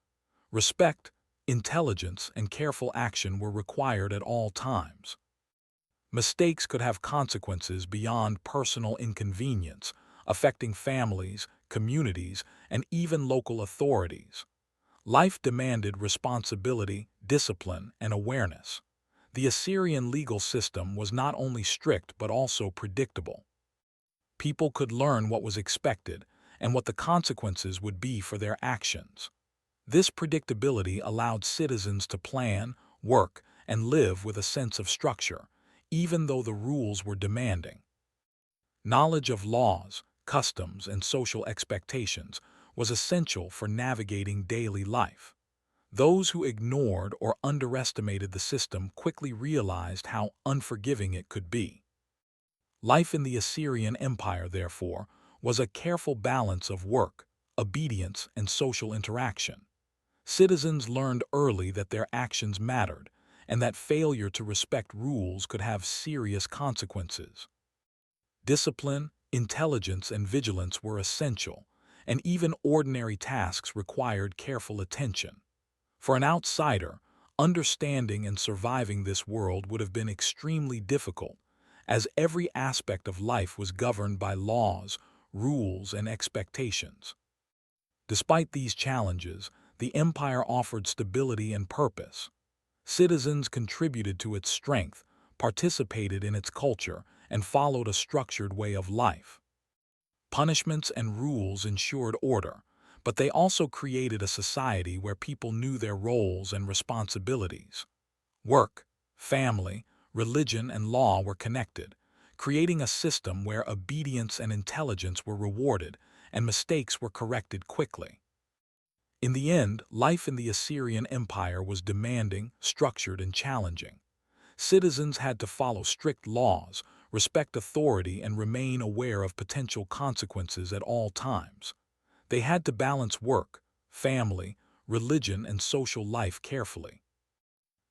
Respect, intelligence, and careful action were required at all times. Mistakes could have consequences beyond personal inconvenience, affecting families, communities, and even local authorities. Life demanded responsibility, discipline, and awareness. The Assyrian legal system was not only strict but also predictable. People could learn what was expected and what the consequences would be for their actions. This predictability allowed citizens to plan, work, and live with a sense of structure, even though the rules were demanding. Knowledge of laws, customs, and social expectations was essential for navigating daily life. Those who ignored or underestimated the system quickly realized how unforgiving it could be. Life in the Assyrian Empire, therefore, was a careful balance of work, obedience, and social interaction. Citizens learned early that their actions mattered and that failure to respect rules could have serious consequences. Discipline, intelligence, and vigilance were essential, and even ordinary tasks required careful attention. For an outsider, understanding and surviving this world would have been extremely difficult, as every aspect of life was governed by laws, rules, and expectations. Despite these challenges, the empire offered stability and purpose. Citizens contributed to its strength, participated in its culture, and followed a structured way of life. Punishments and rules ensured order, but they also created a society where people knew their roles and responsibilities. Work, family, religion, and law were connected, creating a system where obedience and intelligence were rewarded and mistakes were corrected quickly. In the end, life in the Assyrian Empire was demanding, structured, and challenging. Citizens had to follow strict laws, respect authority, and remain aware of potential consequences at all times. They had to balance work, family, religion, and social life carefully.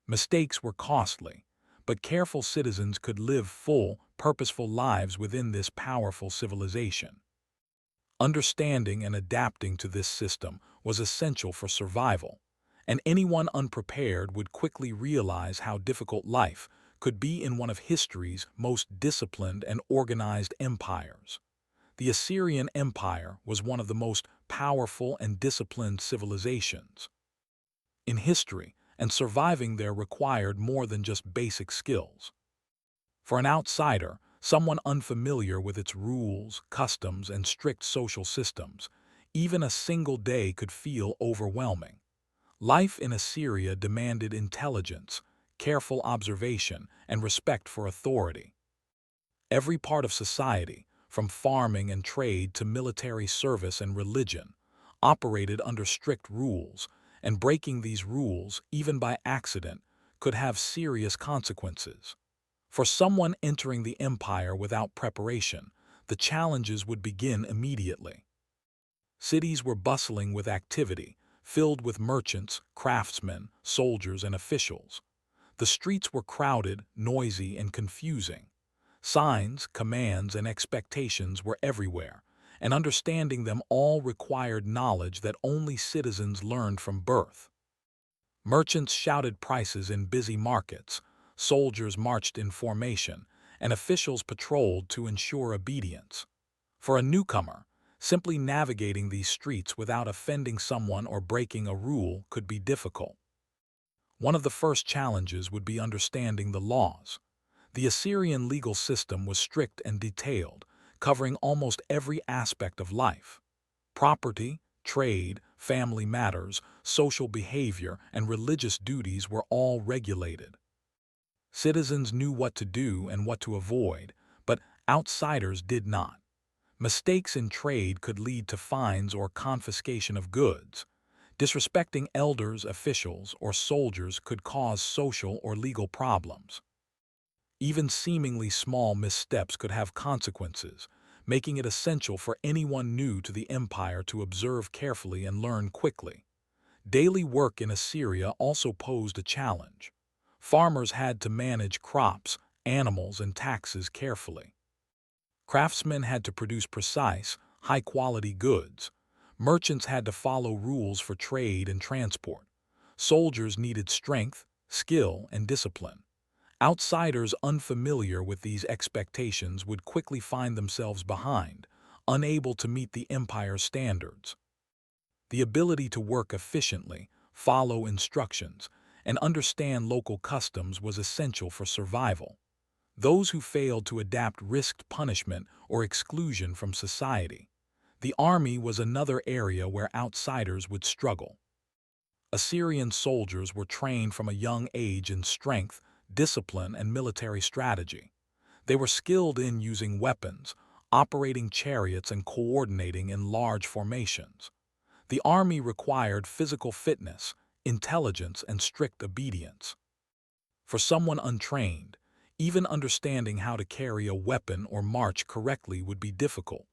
Mistakes were costly, but careful citizens could live full, purposeful lives within this powerful civilization. Understanding and adapting to this system was essential for survival, and anyone unprepared would quickly realize how difficult life could be in one of history's most disciplined and organized empires. The Assyrian Empire was one of the most powerful and disciplined civilizations in history, and surviving there required more than just basic skills. For an outsider, someone unfamiliar with its rules, customs, and strict social systems, even a single day could feel overwhelming. Life in Assyria demanded intelligence, careful observation, and respect for authority. Every part of society, from farming and trade to military service and religion, operated under strict rules, and breaking these rules, even by accident, could have serious consequences. For someone entering the empire without preparation, the challenges would begin immediately. Cities were bustling with activity, filled with merchants, craftsmen, soldiers, and officials. The streets were crowded, noisy, and confusing. Signs, commands, and expectations were everywhere, and understanding them all required knowledge that only citizens learned from birth. Merchants shouted prices in busy markets, soldiers marched in formation, and officials patrolled to ensure obedience. For a newcomer, simply navigating these streets without offending someone or breaking a rule could be difficult. One of the first challenges would be understanding the laws. The Assyrian legal system was strict and detailed, covering almost every aspect of life. Property, trade, family matters, social behavior, and religious duties were all regulated. Citizens knew what to do and what to avoid, but outsiders did not. Mistakes in trade could lead to fines or confiscation of goods. Disrespecting elders, officials, or soldiers could cause social or legal problems. Even seemingly small missteps could have consequences, making it essential for anyone new to the empire to observe carefully and learn quickly. Daily work in Assyria also posed a challenge. Farmers had to manage crops, animals, and taxes carefully. Craftsmen had to produce precise, high-quality goods. Merchants had to follow rules for trade and transport. Soldiers needed strength, skill, and discipline. Outsiders unfamiliar with these expectations would quickly find themselves behind, unable to meet the empire's standards. The ability to work efficiently, follow instructions, and understand local customs was essential for survival. Those who failed to adapt risked punishment or exclusion from society. The army was another area where outsiders would struggle. Assyrian soldiers were trained from a young age in strength, discipline, and military strategy. They were skilled in using weapons, operating chariots and coordinating in large formations. The army required physical fitness, intelligence, and strict obedience. For someone untrained, even understanding how to carry a weapon or march correctly would be difficult.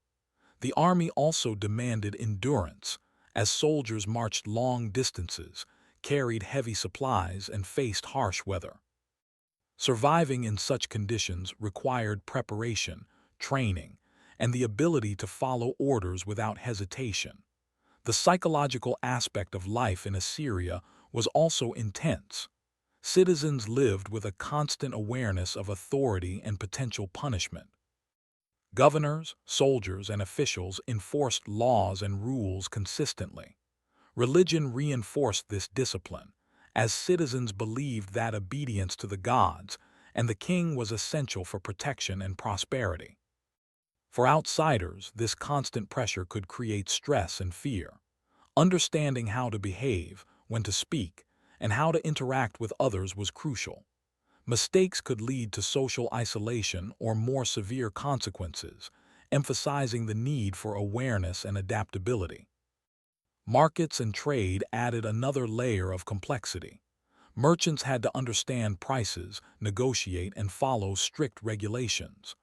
The army also demanded endurance, as soldiers marched long distances, carried heavy supplies, and faced harsh weather. Surviving in such conditions required preparation, training, and the ability to follow orders without hesitation. The psychological aspect of life in Assyria was also intense. Citizens lived with a constant awareness of authority and potential punishment. Governors, soldiers, and officials enforced laws and rules consistently. Religion reinforced this discipline, as citizens believed that obedience to the gods and the king was essential for protection and prosperity. For outsiders, this constant pressure could create stress and fear. Understanding how to behave, when to speak, and how to interact with others was crucial. Mistakes could lead to social isolation or more severe consequences, emphasizing the need for awareness and adaptability. Markets and trade added another layer of complexity. Merchants had to understand prices, negotiate, and follow strict regulations.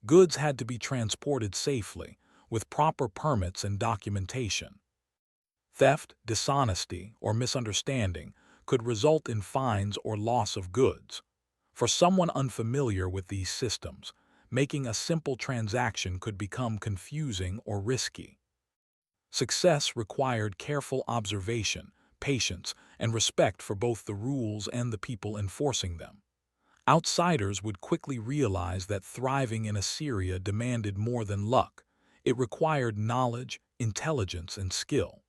Goods had to be transported safely, with proper permits and documentation. Theft, dishonesty, or misunderstanding could result in fines or loss of goods. For someone unfamiliar with these systems, making a simple transaction could become confusing or risky. Success required careful observation, patience, and respect for both the rules and the people enforcing them. Outsiders would quickly realize that thriving in Assyria demanded more than luck. It required knowledge, intelligence, and skill.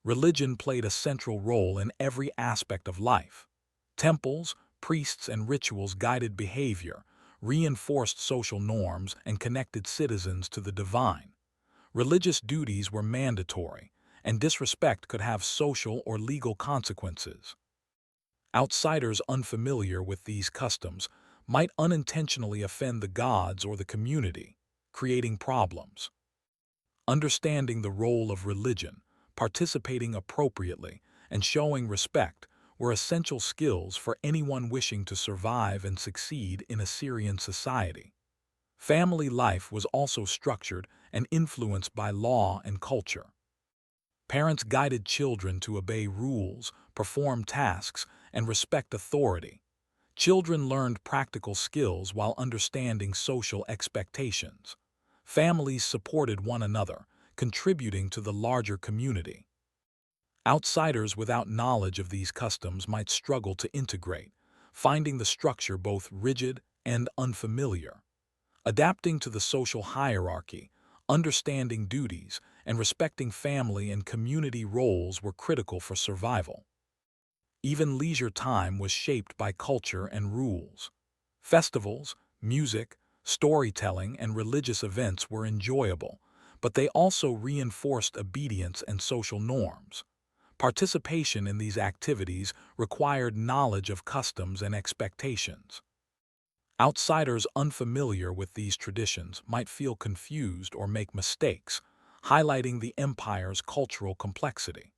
Religion played a central role in every aspect of life. Temples, priests, and rituals guided behavior, reinforced social norms, and connected citizens to the divine. Religious duties were mandatory, and disrespect could have social or legal consequences. Outsiders unfamiliar with these customs might unintentionally offend the gods or the community, creating problems. Understanding the role of religion, participating appropriately, and showing respect were essential skills for anyone wishing to survive and succeed in Assyrian society. Family life was also structured and influenced by law and culture. Parents guided children to obey rules, perform tasks, and respect authority. Children learned practical skills while understanding social expectations. Families supported one another, contributing to the larger community. Outsiders without knowledge of these customs might struggle to integrate, finding the structure both rigid and unfamiliar. Adapting to the social hierarchy, understanding duties, and respecting family and community roles were critical for survival. Even leisure time was shaped by culture and rules. Festivals, music, storytelling, and religious events were enjoyable, but they also reinforced obedience and social norms. Participation in these activities required knowledge of customs and expectations. Outsiders unfamiliar with these traditions might feel confused or make mistakes, highlighting the empire's cultural complexity.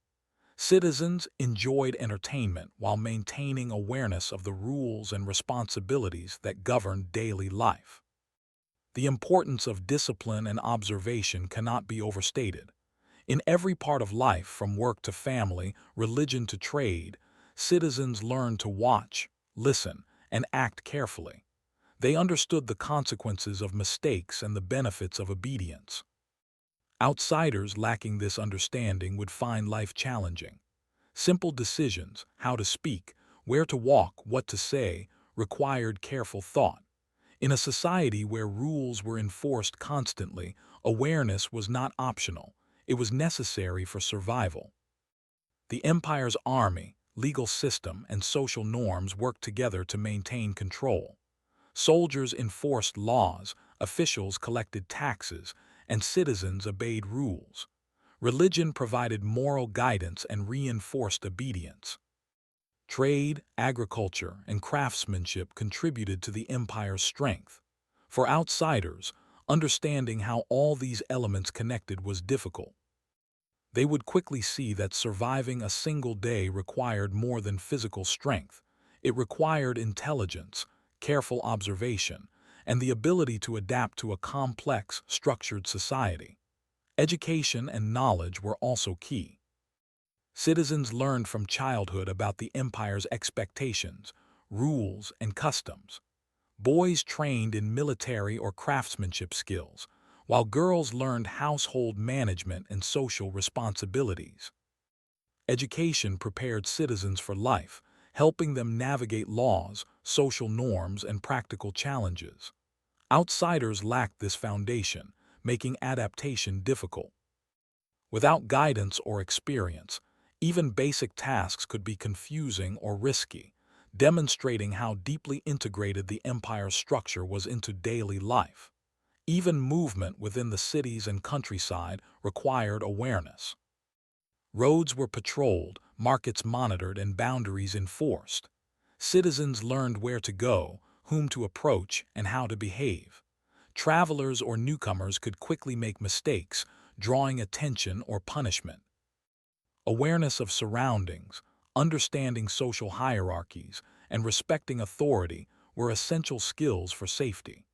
Citizens enjoyed entertainment while maintaining awareness of the rules and responsibilities that governed daily life. The importance of discipline and observation cannot be overstated. In every part of life, from work to family, religion to trade, citizens learned to watch, listen, and act carefully. They understood the consequences of mistakes and the benefits of obedience. Outsiders lacking this understanding would find life challenging. Simple decisions, how to speak, where to walk, what to say, required careful thought. In a society where rules were enforced constantly, awareness was not optional. It was necessary for survival. The empire's army, legal system, and social norms worked together to maintain control. Soldiers enforced laws, officials collected taxes, and citizens obeyed rules. Religion provided moral guidance and reinforced obedience. Trade, agriculture, and craftsmanship contributed to the empire's strength. For outsiders, Understanding how all these elements connected was difficult. They would quickly see that surviving a single day required more than physical strength. It required intelligence, careful observation, and the ability to adapt to a complex, structured society. Education and knowledge were also key. Citizens learned from childhood about the empire's expectations, rules, and customs. Boys trained in military or craftsmanship skills, while girls learned household management and social responsibilities. Education prepared citizens for life, helping them navigate laws, social norms, and practical challenges. Outsiders lacked this foundation, making adaptation difficult. Without guidance or experience, even basic tasks could be confusing or risky, demonstrating how deeply integrated the empire's structure was into daily life. Even movement within the cities and countryside required awareness. Roads were patrolled, markets monitored, and boundaries enforced. Citizens learned where to go, whom to approach, and how to behave. Travelers or newcomers could quickly make mistakes, drawing attention or punishment. Awareness of surroundings, understanding social hierarchies, and respecting authority were essential skills for safety.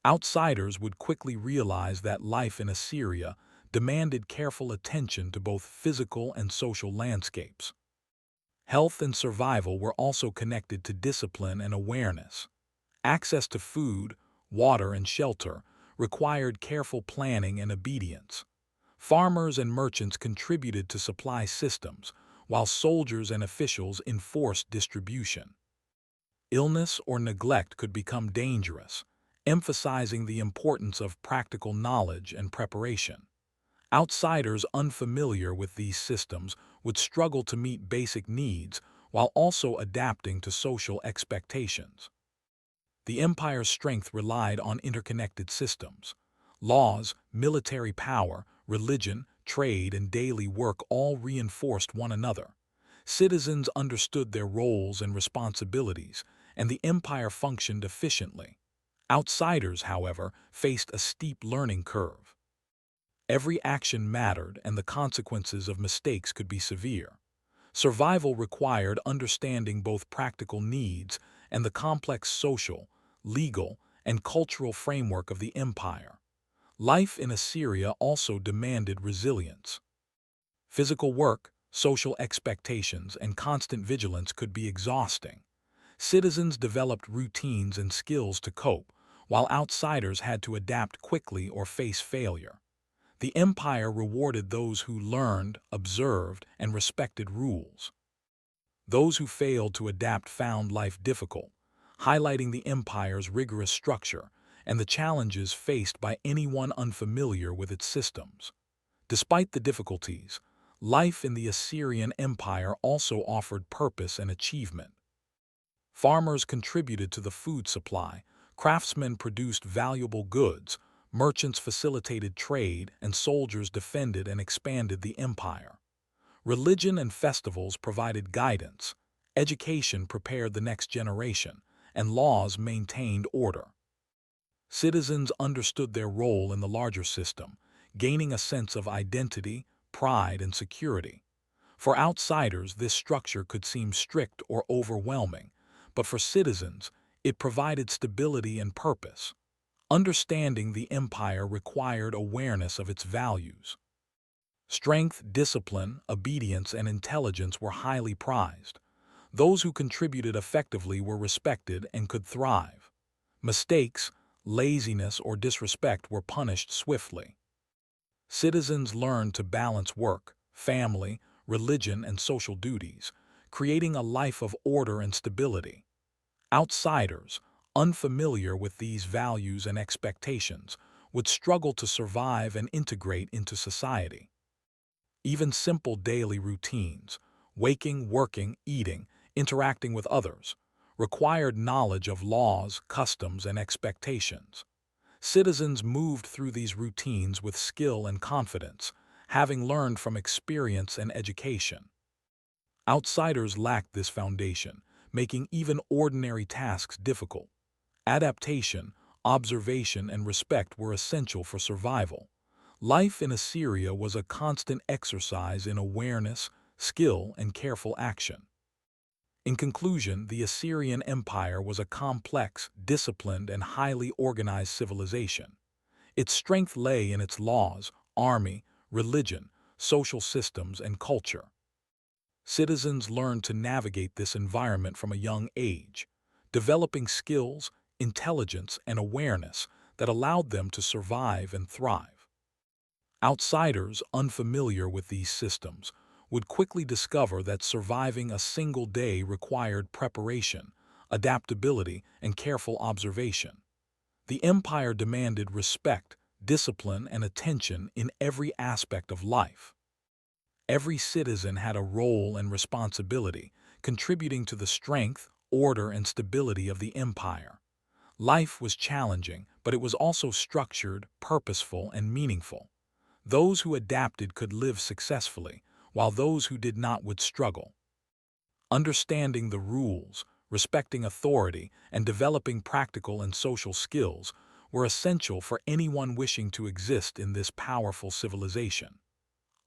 Outsiders would quickly realize that life in Assyria demanded careful attention to both physical and social landscapes. Health and survival were also connected to discipline and awareness. Access to food, water, and shelter required careful planning and obedience. Farmers and merchants contributed to supply systems, while soldiers and officials enforced distribution. Illness or neglect could become dangerous, emphasizing the importance of practical knowledge and preparation. Outsiders unfamiliar with these systems would struggle to meet basic needs while also adapting to social expectations. The empire's strength relied on interconnected systems. Laws, military power, religion, trade, and daily work all reinforced one another. Citizens understood their roles and responsibilities, and the empire functioned efficiently. Outsiders, however, faced a steep learning curve. Every action mattered, and the consequences of mistakes could be severe. Survival required understanding both practical needs and the complex social, legal, and cultural framework of the empire. Life in Assyria also demanded resilience. Physical work, social expectations, and constant vigilance could be exhausting. Citizens developed routines and skills to cope, while outsiders had to adapt quickly or face failure. The empire rewarded those who learned, observed, and respected rules. Those who failed to adapt found life difficult, highlighting the empire's rigorous structure and the challenges faced by anyone unfamiliar with its systems. Despite the difficulties, life in the Assyrian Empire also offered purpose and achievement. Farmers contributed to the food supply, craftsmen produced valuable goods, merchants facilitated trade, and soldiers defended and expanded the empire. Religion and festivals provided guidance, education prepared the next generation, and laws maintained order. Citizens understood their role in the larger system, gaining a sense of identity, pride, and security. For outsiders, this structure could seem strict or overwhelming, but for citizens, it provided stability and purpose. Understanding the empire required awareness of its values. Strength, discipline, obedience, and intelligence were highly prized. Those who contributed effectively were respected and could thrive. Mistakes, laziness, or disrespect were punished swiftly. Citizens learned to balance work, family, religion, and social duties, creating a life of order and stability. Outsiders, unfamiliar with these values and expectations, would struggle to survive and integrate into society. Even simple daily routines, waking, working, eating, interacting with others, required knowledge of laws, customs, and expectations. Citizens moved through these routines with skill and confidence, having learned from experience and education. Outsiders lacked this foundation, making even ordinary tasks difficult. Adaptation, observation, and respect were essential for survival. Life in Assyria was a constant exercise in awareness, skill, and careful action. In conclusion, the Assyrian Empire was a complex, disciplined, and highly organized civilization. Its strength lay in its laws, army, religion, social systems, and culture. Citizens learned to navigate this environment from a young age, developing skills, intelligence, and awareness that allowed them to survive and thrive. Outsiders unfamiliar with these systems would quickly discover that surviving a single day required preparation, adaptability, and careful observation. The empire demanded respect, discipline, and attention in every aspect of life. Every citizen had a role and responsibility, contributing to the strength, order, and stability of the empire. Life was challenging, but it was also structured, purposeful, and meaningful. Those who adapted could live successfully, while those who did not would struggle. Understanding the rules, respecting authority, and developing practical and social skills were essential for anyone wishing to exist in this powerful civilization.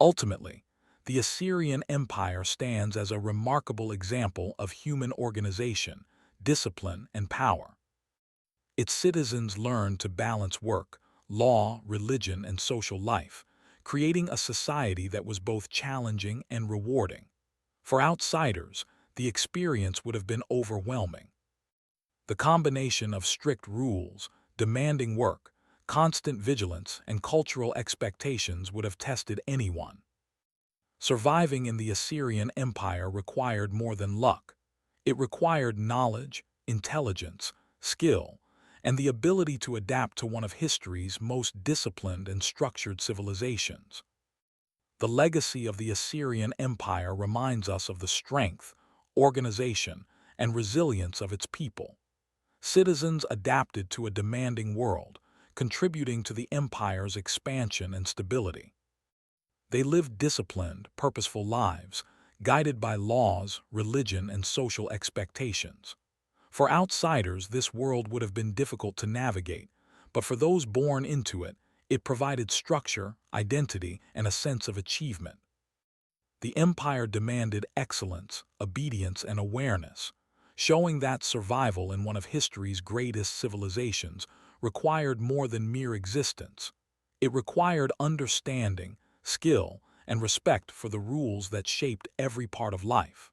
Ultimately, the Assyrian Empire stands as a remarkable example of human organization, discipline, and power. Its citizens learned to balance work, law, religion, and social life, creating a society that was both challenging and rewarding. For outsiders, the experience would have been overwhelming. The combination of strict rules, demanding work, constant vigilance, and cultural expectations would have tested anyone. Surviving in the Assyrian Empire required more than luck. It required knowledge, intelligence, skill, and the ability to adapt to one of history's most disciplined and structured civilizations. The legacy of the Assyrian Empire reminds us of the strength, organization, and resilience of its people. Citizens adapted to a demanding world, contributing to the empire's expansion and stability. They lived disciplined, purposeful lives, guided by laws, religion, and social expectations. For outsiders, this world would have been difficult to navigate, but for those born into it, it provided structure, identity, and a sense of achievement. The empire demanded excellence, obedience, and awareness, showing that survival in one of history's greatest civilizations required more than mere existence. It required understanding, skill, and respect for the rules that shaped every part of life.